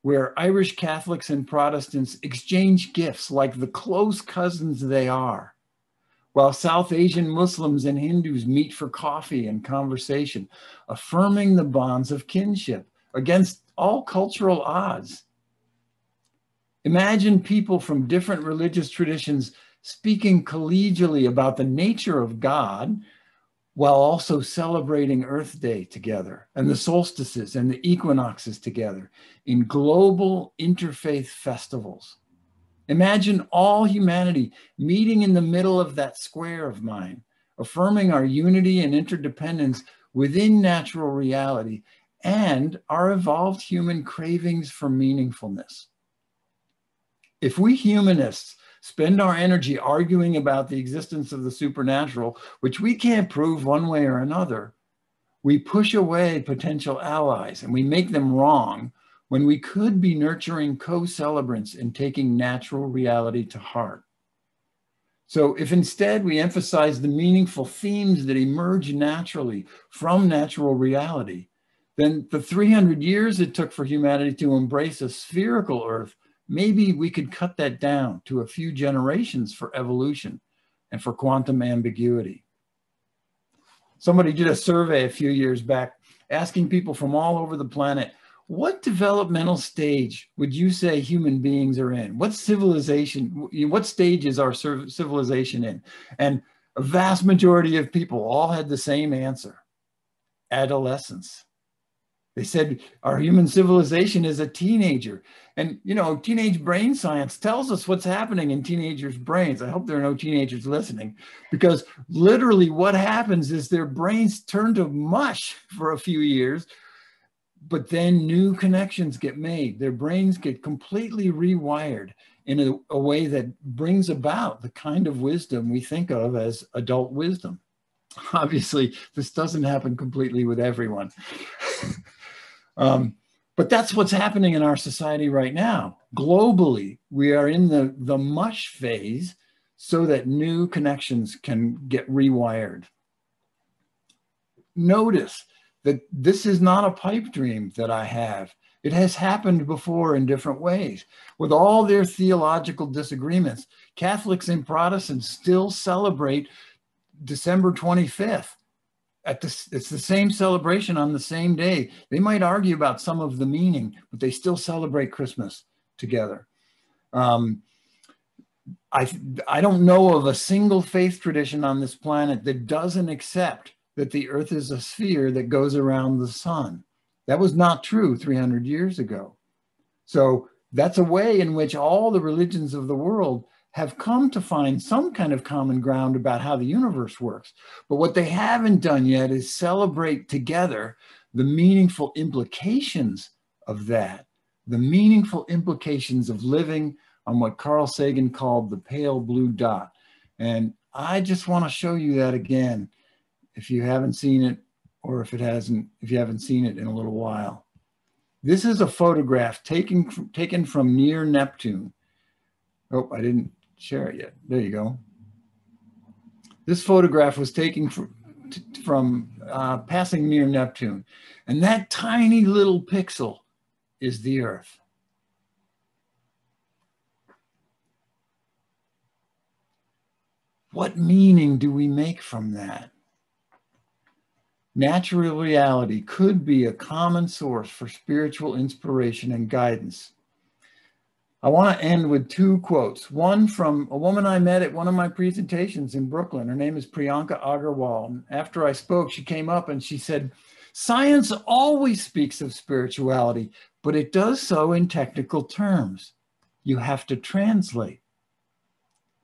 where Irish Catholics and Protestants exchange gifts like the close cousins they are, while South Asian Muslims and Hindus meet for coffee and conversation, affirming the bonds of kinship against all cultural odds. Imagine people from different religious traditions speaking collegially about the nature of God, while also celebrating Earth Day together and the solstices and the equinoxes together in global interfaith festivals. Imagine all humanity meeting in the middle of that square of mine, affirming our unity and interdependence within natural reality and our evolved human cravings for meaningfulness. If we humanists spend our energy arguing about the existence of the supernatural, which we can't prove one way or another, we push away potential allies and we make them wrong when we could be nurturing co-celebrants and taking natural reality to heart. So if instead we emphasize the meaningful themes that emerge naturally from natural reality, then the 300 years it took for humanity to embrace a spherical Earth, maybe we could cut that down to a few generations for evolution and for quantum ambiguity. Somebody did a survey a few years back asking people from all over the planet, what developmental stage would you say human beings are in? What civilization, what stage is our civilization in? And a vast majority of people all had the same answer: adolescence. They said our human civilization is a teenager. And, you know, teenage brain science tells us what's happening in teenagers' brains. I hope there are no teenagers listening, because literally what happens is their brains turn to mush for a few years, but then new connections get made. Their brains get completely rewired in a way that brings about the kind of wisdom we think of as adult wisdom. Obviously, this doesn't happen completely with everyone. But that's what's happening in our society right now. Globally, we are in the mush phase so that new connections can get rewired. Notice that this is not a pipe dream that I have. It has happened before in different ways. With all their theological disagreements, Catholics and Protestants still celebrate December 25th. It's the same celebration on the same day. They might argue about some of the meaning, but they still celebrate Christmas together. I don't know of a single faith tradition on this planet that doesn't accept that the earth is a sphere that goes around the sun. That was not true 300 years ago. So that's a way in which all the religions of the world have come to find some kind of common ground about how the universe works. But what they haven't done yet is celebrate together the meaningful implications of that, the meaningful implications of living on what Carl Sagan called the pale blue dot. And I just want to show you that again, if you haven't seen it, or if you haven't seen it in a little while. This is a photograph taken from near Neptune. Oh, I didn't share it yet. There you go. This photograph was taken from passing near Neptune. And that tiny little pixel is the Earth. What meaning do we make from that? Natural reality could be a common source for spiritual inspiration and guidance. I want to end with two quotes. One from a woman I met at one of my presentations in Brooklyn. Her name is Priyanka Agarwal. And after I spoke, she came up and she said, "Science always speaks of spirituality, but it does so in technical terms. You have to translate,"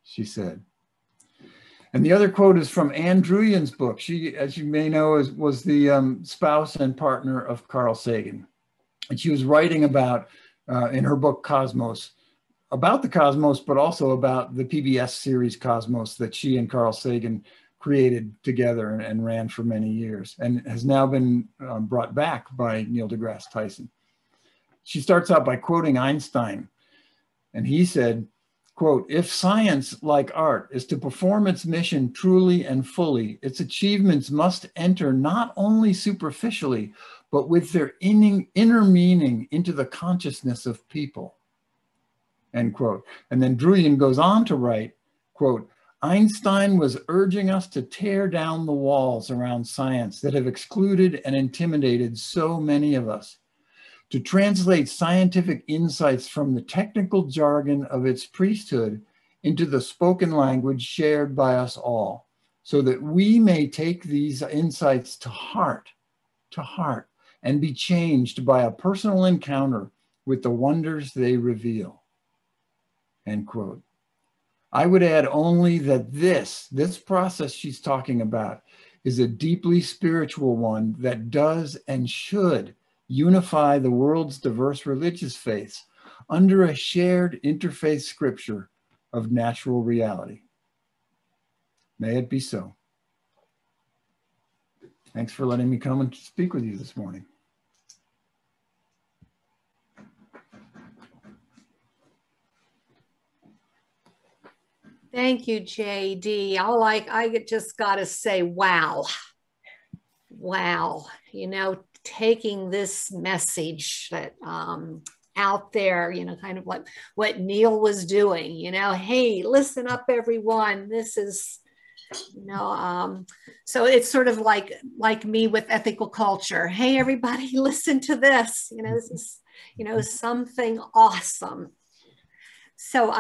she said. And the other quote is from Anne Druyan's book. She, as you may know, was the spouse and partner of Carl Sagan. And she was writing about, in her book Cosmos, about the cosmos, but also about the PBS series Cosmos that she and Carl Sagan created together and ran for many years, and has now been brought back by Neil deGrasse Tyson. She starts out by quoting Einstein, and he said, quote, "If science, like art, is to perform its mission truly and fully, its achievements must enter not only superficially, but with their inner meaning into the consciousness of people," end quote. And then Druyan goes on to write, quote, "Einstein was urging us to tear down the walls around science that have excluded and intimidated so many of us, to translate scientific insights from the technical jargon of its priesthood into the spoken language shared by us all, so that we may take these insights to heart, and be changed by a personal encounter with the wonders they reveal," end quote. I would add only that this process she's talking about is a deeply spiritual one that does and should unify the world's diverse religious faiths under a shared interfaith scripture of natural reality. May it be so. Thanks for letting me come and speak with you this morning. Thank you, JD. I just got to say, wow. Wow. You know, taking this message that out there, you know, kind of what Neil was doing, you know, hey, listen up, everyone. This is, you know, so it's sort of like me with ethical culture. Hey, everybody, listen to this. You know, this is, you know, something awesome. So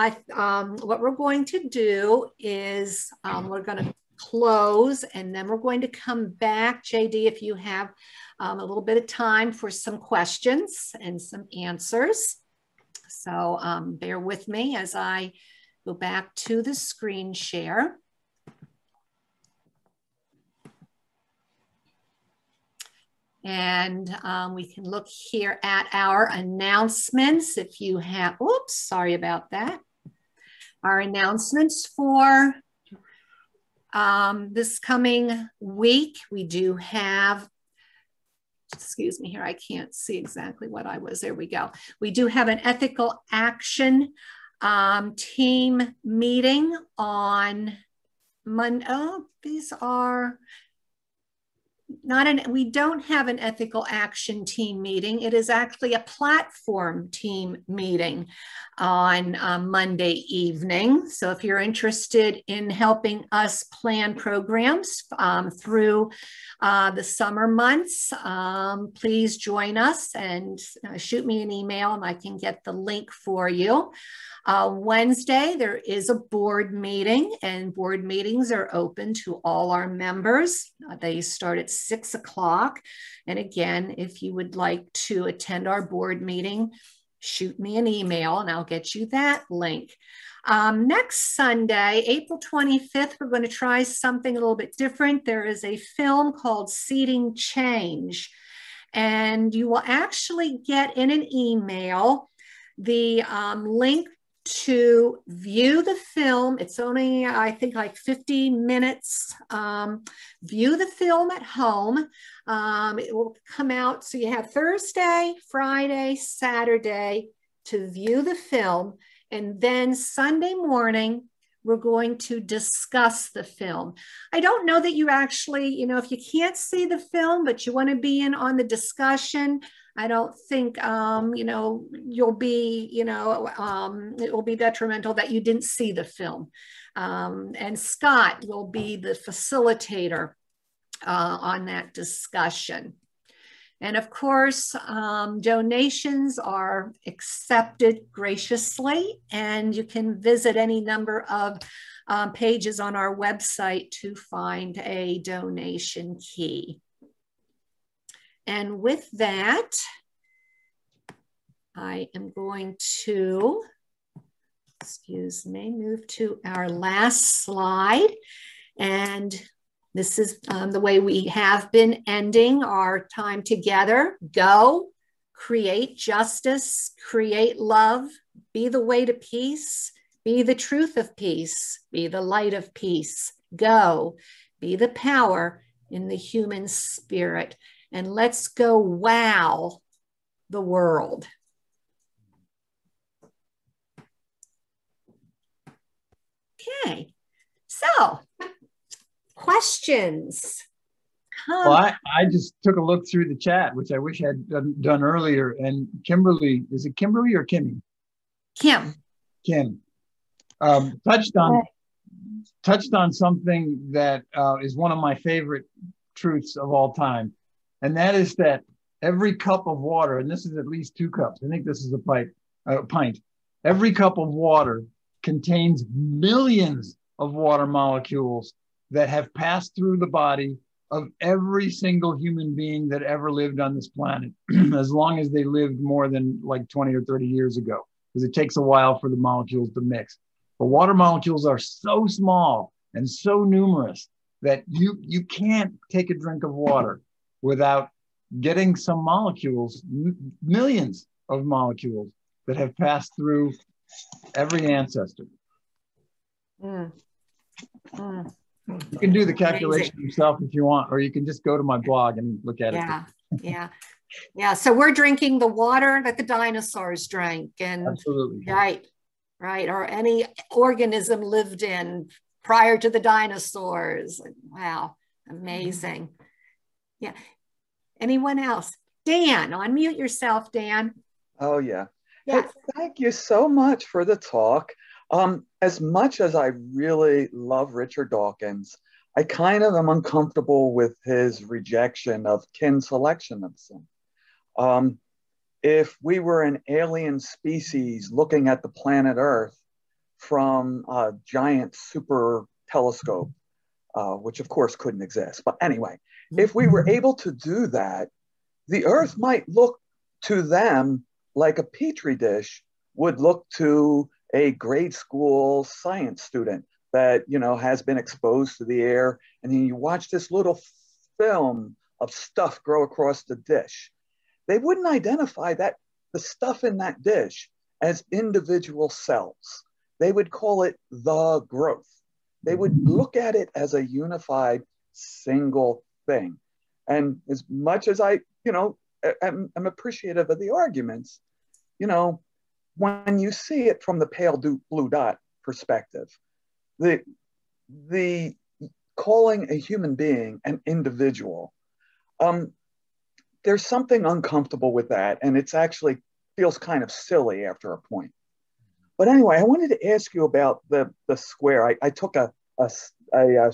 what we're going to do is we're going to close, and then we're going to come back. JD, if you have a little bit of time for some questions and some answers. So bear with me as I go back to the screen share. And we can look here at our announcements. If you have, oops, sorry about that. Our announcements for this coming week, we do have, excuse me here, I can't see exactly what I was, there we go. We do have an ethical action team meeting on Monday. Oh, these are we don't have an ethical action team meeting. It is actually a platform team meeting on Monday evening. So if you're interested in helping us plan programs through the summer months, please join us and shoot me an email and I can get the link for you. Wednesday, there is a board meeting, and board meetings are open to all our members. They start at 6 o'clock. And again, if you would like to attend our board meeting, shoot me an email and I'll get you that link. Next Sunday, April 25th, we're going to try something a little bit different. There is a film called Seeding Change, and you will actually get in an email the link to view the film. It's only, I think, like 50 minutes. View the film at home. It will come out. So you have Thursday, Friday, Saturday to view the film. And then Sunday morning, we're going to discuss the film. I don't know that you actually, you know, if you can't see the film, but you want to be in on the discussion, I don't think, you know, you'll be, you know, it will be detrimental that you didn't see the film. And Scott will be the facilitator on that discussion. And of course, donations are accepted graciously, and you can visit any number of pages on our website to find a donation key. And with that, I am going to, excuse me, move to our last slide. And this is the way we have been ending our time together. Go, create justice, create love, be the way to peace, be the truth of peace, be the light of peace. Go, be the power in the human spirit. And let's go wow the world. Okay, so questions? Well, I just took a look through the chat, which I wish I had done earlier. And Kimberly, is it Kimberly or Kimmy? Kim. Kim. Touched on something that is one of my favorite truths of all time. And that is that every cup of water, and this is at least 2 cups, I think this is a pint. Every cup of water contains millions of water molecules that have passed through the body of every single human being that ever lived on this planet, as long as they lived more than like 20 or 30 years ago, because it takes a while for the molecules to mix. But water molecules are so small and so numerous that you can't take a drink of water without getting some molecules, millions of molecules that have passed through every ancestor. You can do the calculation yourself if you want, or you can just go to my blog and look at it. Yeah. So we're drinking the water that the dinosaurs drank, and absolutely right, or any organism lived in prior to the dinosaurs. Wow, amazing. Yeah. Anyone else? Dan, unmute yourself, Dan. Oh, yeah. Yes. Hey, thank you so much for the talk. As much as I really love Richard Dawkins, I kind of am uncomfortable with his rejection of kin selectionism. If we were an alien species looking at the planet Earth from a giant super telescope, which of course couldn't exist, but anyway, if we were able to do that, the Earth might look to them like a petri dish would look to a grade school science student that, you know, has been exposed to the air. And then you watch this little film of stuff grow across the dish. They wouldn't identify that the stuff in that dish as individual cells. They would call it the growth. They would look at it as a unified single thing. And as much as I, you know, I'm appreciative of the arguments, you know, when you see it from the pale blue dot perspective, the calling a human being an individual, there's something uncomfortable with that, and it's actually feels kind of silly after a point. But anyway, I wanted to ask you about the square. I took a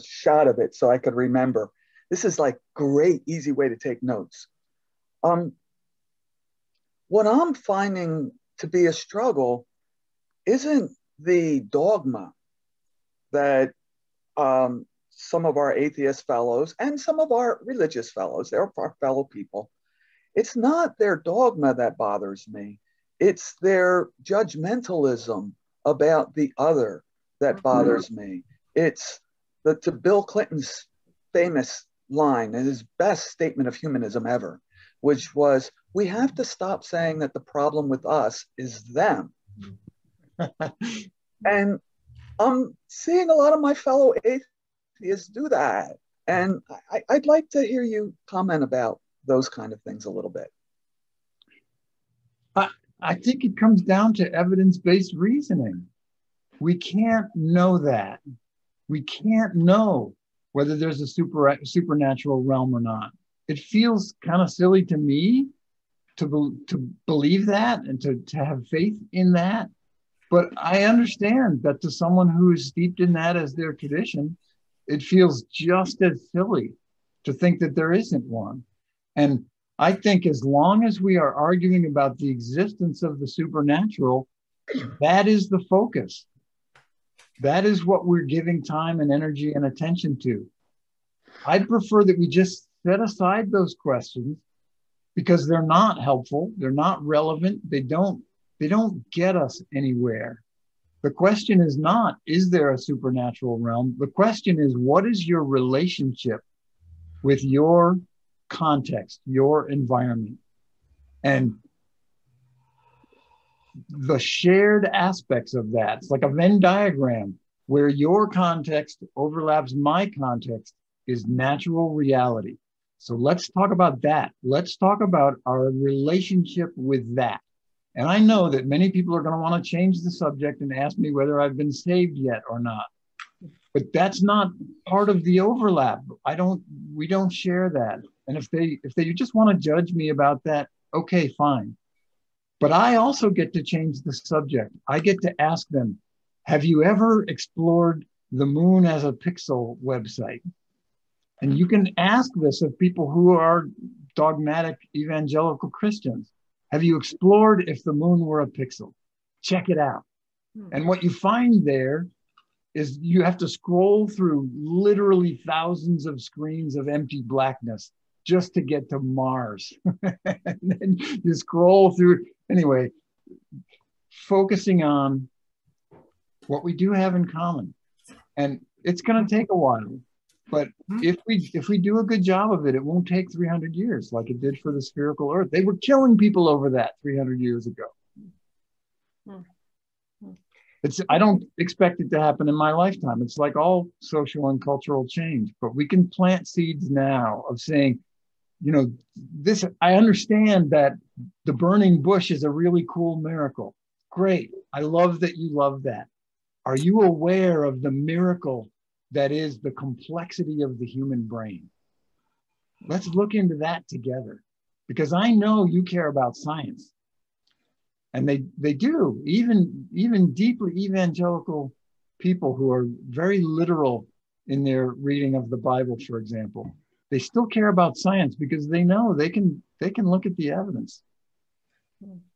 shot of it so I could remember. This is like great, easy way to take notes. What I'm finding to be a struggle isn't the dogma that some of our atheist fellows and some of our religious fellows, they're our fellow people. It's not their dogma that bothers me. It's their judgmentalism about the other that bothers me. It's to Bill Clinton's famous line and his best statement of humanism ever, which was, we have to stop saying that the problem with us is them. And I'm seeing a lot of my fellow atheists do that. And I'd like to hear you comment about those kind of things a little bit. I think it comes down to evidence-based reasoning. We can't know that. We can't know whether there's a supernatural realm or not. It feels kind of silly to me to believe that and to have faith in that. But I understand that to someone who is steeped in that as their tradition, it feels just as silly to think that there isn't one. And I think as long as we are arguing about the existence of the supernatural, that is the focus. That is what we're giving time and energy and attention to. I'd prefer that we just set aside those questions because they're not helpful, they're not relevant, they don't get us anywhere. The question is not, is there a supernatural realm? The question is, what is your relationship with your context, your environment? And the shared aspects of that, it's like a Venn diagram where your context overlaps my context, is natural reality. So let's talk about that. Let's talk about our relationship with that. And I know that many people are going to want to change the subject and ask me whether I've been saved yet or not. But that's not part of the overlap. We don't share that. And if they just want to judge me about that, okay, fine. But I also get to change the subject. I get to ask them, have you ever explored the moon as a pixel website? And you can ask this of people who are dogmatic evangelical Christians. Have you explored if the moon were a pixel? Check it out. And what you find there is you have to scroll through literally thousands of screens of empty blackness just to get to Mars. And then you scroll through. Anyway, focusing on what we do have in common. And it's going to take a while. But if we do a good job of it, it won't take 300 years like it did for the spherical Earth. They were killing people over that 300 years ago. I don't expect it to happen in my lifetime. It's like all social and cultural change. But we can plant seeds now of saying, you know, this, I understand that the burning bush is a really cool miracle. Great. I love that you love that. Are you aware of the miracle that is the complexity of the human brain? Let's look into that together, because I know you care about science. And they do, even deeply evangelical people who are very literal in their reading of the Bible, for example, they still care about science because they know they can look at the evidence.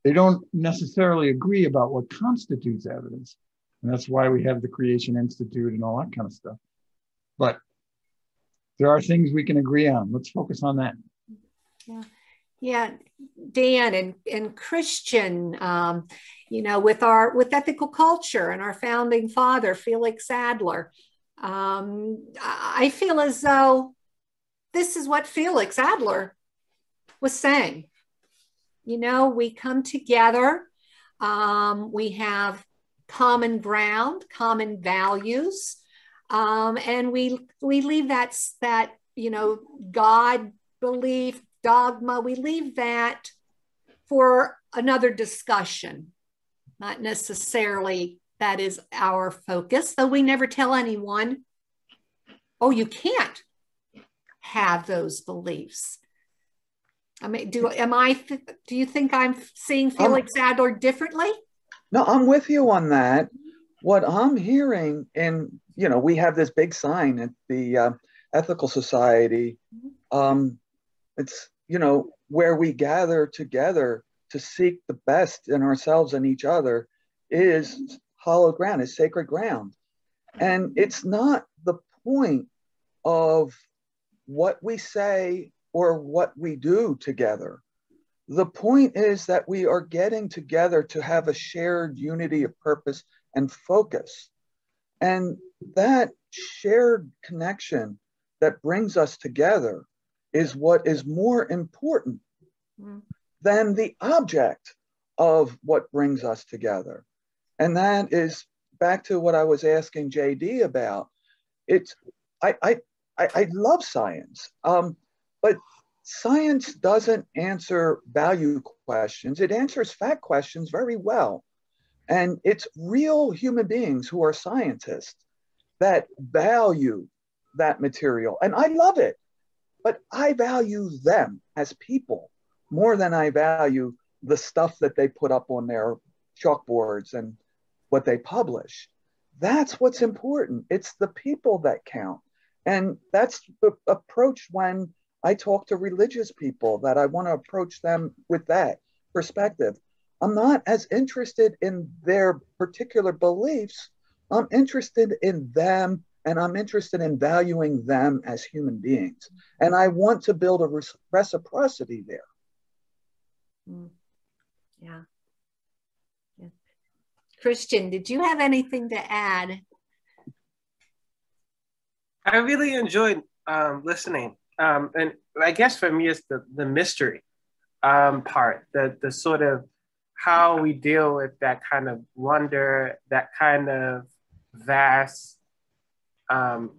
They don't necessarily agree about what constitutes evidence. And that's why we have the Creation Institute and all that kind of stuff. But there are things we can agree on. Let's focus on that. Yeah, Dan, and Christian, you know, with ethical culture and our founding father, Felix Adler, I feel as though this is what Felix Adler was saying. You know, we come together, we have common ground, common values, and we leave that, you know, God belief, dogma, we leave that for another discussion. Not necessarily that is our focus, though we never tell anyone, oh, you can't have those beliefs. I mean, do you think I'm seeing Felix Adler differently? No, I'm with you on that. What I'm hearing, and you know, we have this big sign at the Ethical Society. It's, you know, where we gather together to seek the best in ourselves and each other is hallowed ground, is sacred ground. And it's not the point of what we say or what we do together. The point is that we are getting together to have a shared unity of purpose and focus. And that shared connection that brings us together is what is more important than the object of what brings us together. And that is back to what I was asking JD about. I love science, but science doesn't answer value questions. It answers fact questions very well. And it's real human beings who are scientists that value that material. And I love it, but I value them as people more than I value the stuff that they put up on their chalkboards and what they publish. That's what's important. It's the people that count. And that's the approach when I talk to religious people, that I want to approach them with that perspective. I'm not as interested in their particular beliefs. I'm interested in them, and I'm interested in valuing them as human beings. And I want to build a reciprocity there. Yeah. Christian, did you have anything to add? I really enjoyed listening. And I guess for me, it's the mystery part, the sort of how we deal with that kind of wonder, that kind of vast, the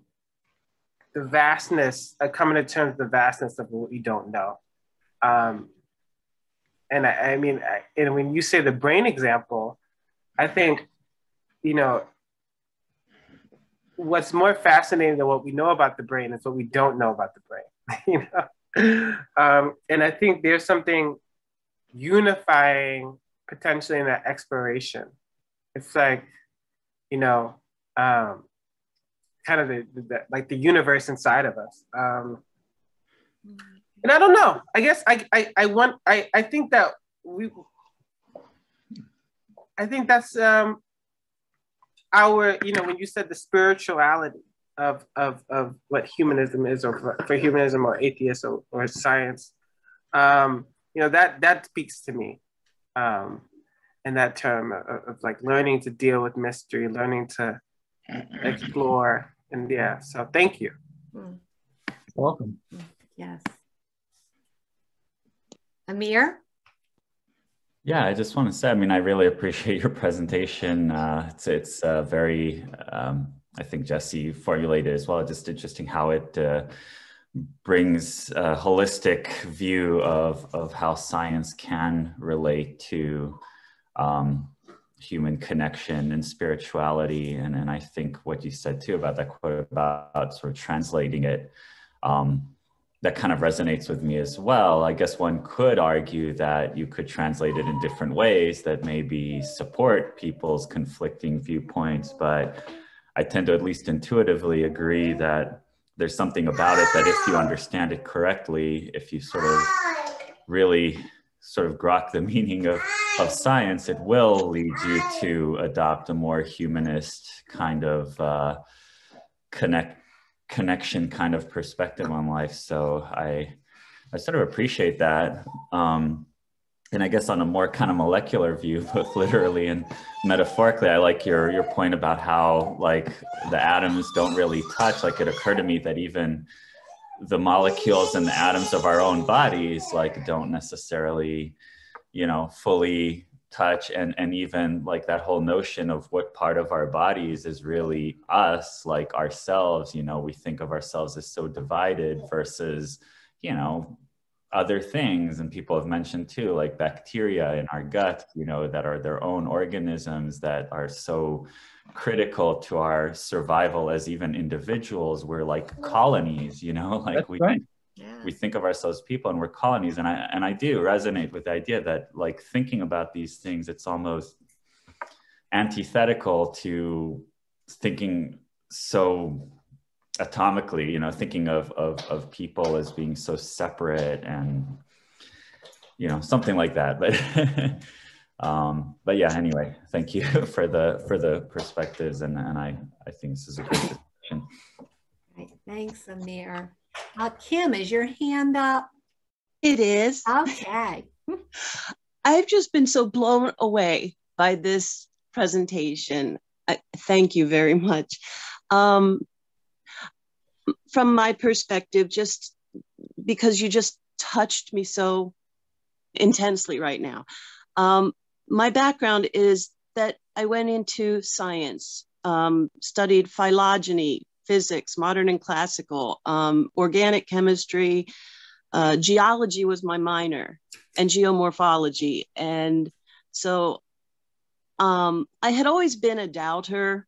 vastness, coming to terms with the vastness of what we don't know. And I mean, and when you say the brain example, I think, you know, what's more fascinating than what we know about the brain is what we don't know about the brain, you know? And I think there's something unifying potentially in that exploration. It's like, you know, kind of like the universe inside of us. And I don't know, I guess I think that I think that's our, you know, when you said the spirituality of what humanism is, or for humanism or atheism or science, you know, that speaks to me in that term of like learning to deal with mystery, learning to explore. And yeah, so thank you. Welcome. Yes. Amir? Yeah, I just want to say, I mean, I really appreciate your presentation. It's very, I think Jesse formulated as well, just interesting how it brings a holistic view of how science can relate to human connection and spirituality. And I think what you said too about that quote about sort of translating it, that kind of resonates with me as well. I guess one could argue that you could translate it in different ways that maybe support people's conflicting viewpoints, but I tend to at least intuitively agree that there's something about it that if you understand it correctly, if you sort of really sort of grok the meaning of science, it will lead you to adopt a more humanist kind of connection kind of perspective on life. So I sort of appreciate that. And I guess on a more kind of molecular view, both literally and metaphorically, I like your point about how like the atoms don't really touch. Like it occurred to me that even the molecules and the atoms of our own bodies like don't necessarily, you know, fully touch, and even like that whole notion of what part of our bodies is really us, like ourselves. You know, we think of ourselves as so divided versus, you know, other things. And people have mentioned too, like bacteria in our gut, you know, that are their own organisms that are so critical to our survival as even individuals. We're like colonies, you know, like we think of ourselves people and we're colonies. And I do resonate with the idea that like thinking about these things, it's almost antithetical to thinking so atomically, you know, thinking of people as being so separate and, you know, something like that. But yeah, anyway, thank you for the perspectives. And I think this is a great discussion. Right. Thanks, Amir. Kim, is your hand up? It is. Okay. I've just been so blown away by this presentation. Thank you very much. From my perspective, just because you just touched me so intensely right now. My background is that I went into science, studied phylogeny, physics, modern and classical, organic chemistry, geology was my minor, and geomorphology. And so I had always been a doubter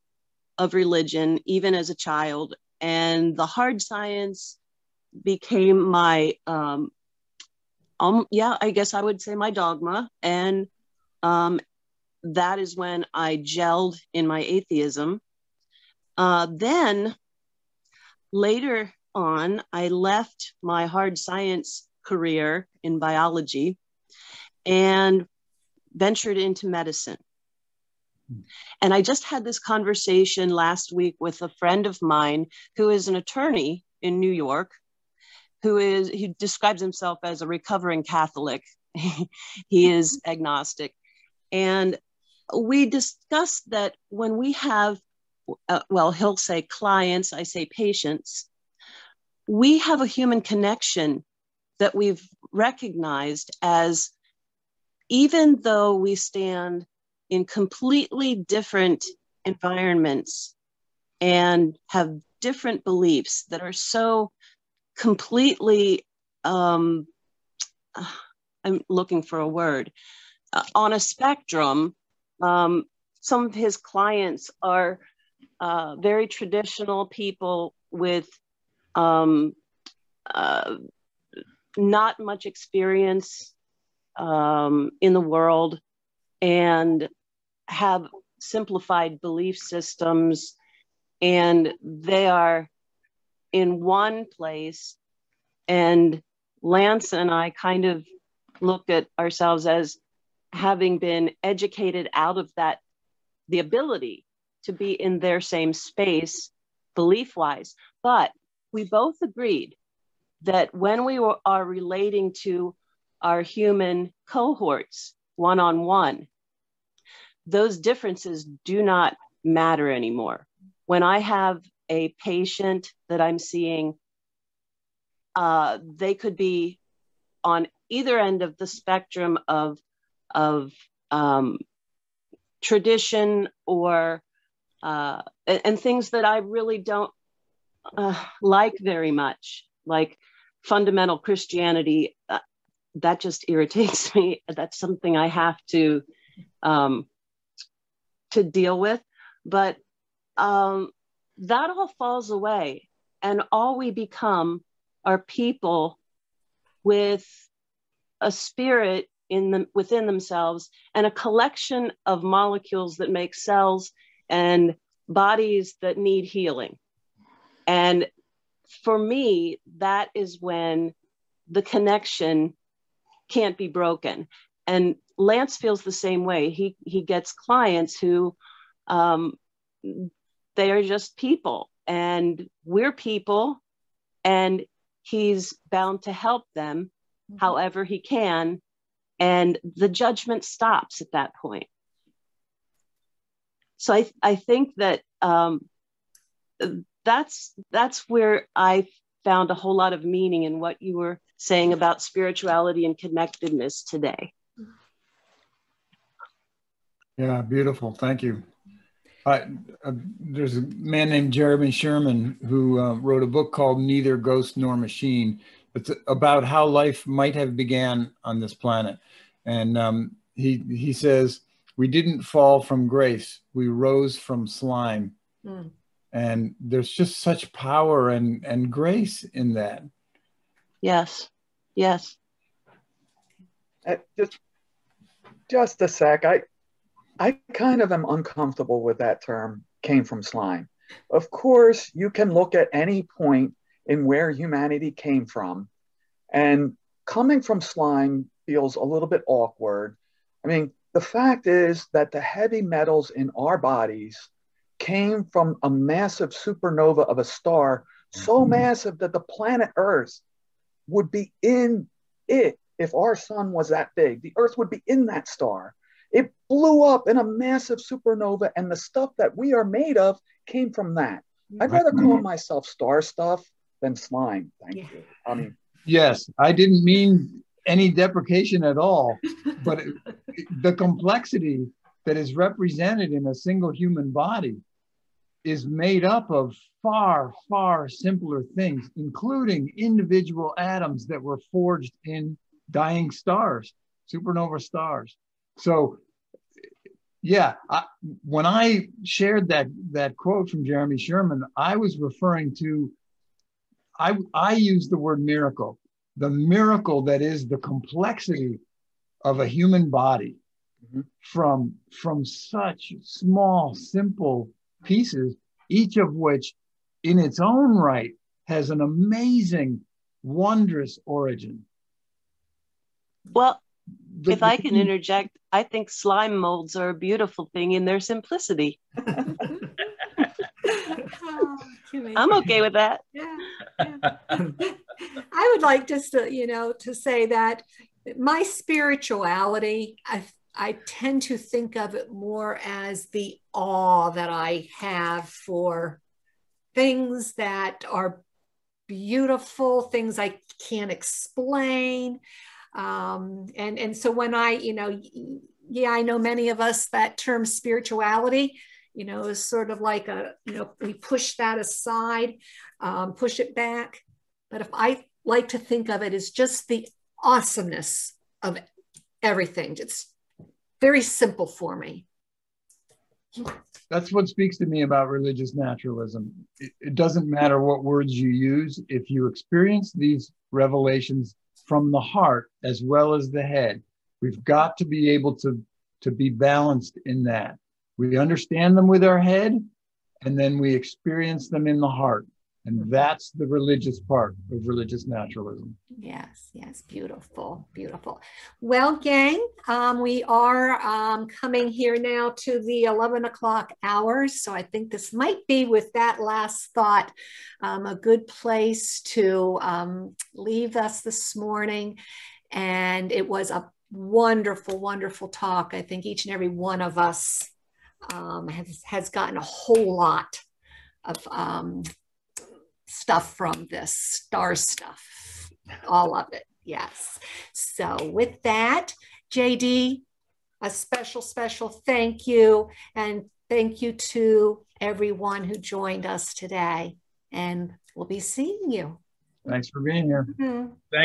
of religion, even as a child. And the hard science became my, I guess I would say my dogma. And that is when I gelled in my atheism. Then later on, I left my hard science career in biology and ventured into medicine. And I just had this conversation last week with a friend of mine who is an attorney in New York, he describes himself as a recovering Catholic. He is agnostic. And we discussed that when we have, he'll say clients, I say patients, we have a human connection that we've recognized as, even though we stand in completely different environments and have different beliefs that are so completely, I'm looking for a word, on a spectrum. Some of his clients are very traditional people with not much experience in the world, and have simplified belief systems, and they are in one place. And Lance and I kind of looked at ourselves as having been educated out of that, the ability to be in their same space belief-wise. But we both agreed that when we are relating to our human cohorts one-on-one, those differences do not matter anymore. When I have a patient that I'm seeing, they could be on either end of the spectrum of tradition or and things that I really don't like very much, like fundamental Christianity. That just irritates me. That's something I have to deal with. But that all falls away, and all we become are people with a spirit within themselves, and a collection of molecules that make cells and bodies that need healing. And for me, that is when the connection can't be broken. And Lance feels the same way. He gets clients who they are just people, and we're people, and he's bound to help them however he can, and the judgment stops at that point. So I think that that's where I found a whole lot of meaning in what you were saying about spirituality and connectedness today. Yeah, beautiful. Thank you. There's a man named Jeremy Sherman who wrote a book called Neither Ghost Nor Machine. It's about how life might have began on this planet. And he says, we didn't fall from grace, we rose from slime. Mm. And there's just such power and grace in that. Yes, yes. Just a sec. I kind of am uncomfortable with that term, came from slime. Of course, you can look at any point in where humanity came from, and coming from slime feels a little bit awkward. I mean, the fact is that the heavy metals in our bodies came from a massive supernova of a star, so massive that the planet Earth would be in it. If our sun was that big, the Earth would be in that star. It blew up in a massive supernova, and the stuff that we are made of came from that. I'd rather call myself star stuff than slime. Thank you. I mean, yes, I didn't mean any deprecation at all, but the complexity that is represented in a single human body is made up of far, far simpler things, including individual atoms that were forged in dying stars, supernova stars. So yeah, when I shared that quote from Jeremy Sherman, I was referring to, I used the word miracle, the miracle that is the complexity of a human body, from such small, simple pieces, each of which in its own right has an amazing, wondrous origin. Well, if I can interject, I think slime molds are a beautiful thing in their simplicity. I'm okay with that. Yeah. I would like just to say that my spirituality, I tend to think of it more as the awe that I have for things that are beautiful, things I can't explain. And so when I know many of us, that term spirituality, is sort of like we push that aside, push it back. But if I like to think of it as just the awesomeness of everything, it's very simple for me. That's what speaks to me about religious naturalism. It doesn't matter what words you use. If you experience these revelations from the heart as well as the head, we've got to be able to be balanced in that. We understand them with our head, and then we experience them in the heart. And that's the religious part of religious naturalism. Yes, beautiful, beautiful. Well, gang, we are coming here now to the 11 o'clock hour. So I think this might be, with that last thought, a good place to leave us this morning. And it was a wonderful, wonderful talk. I think each and every one of us has gotten a whole lot of stuff from this star stuff, all of it. Yes. So with that, JD, a special thank you. And thank you to everyone who joined us today. And we'll be seeing you. Thanks for being here. Mm-hmm. Thank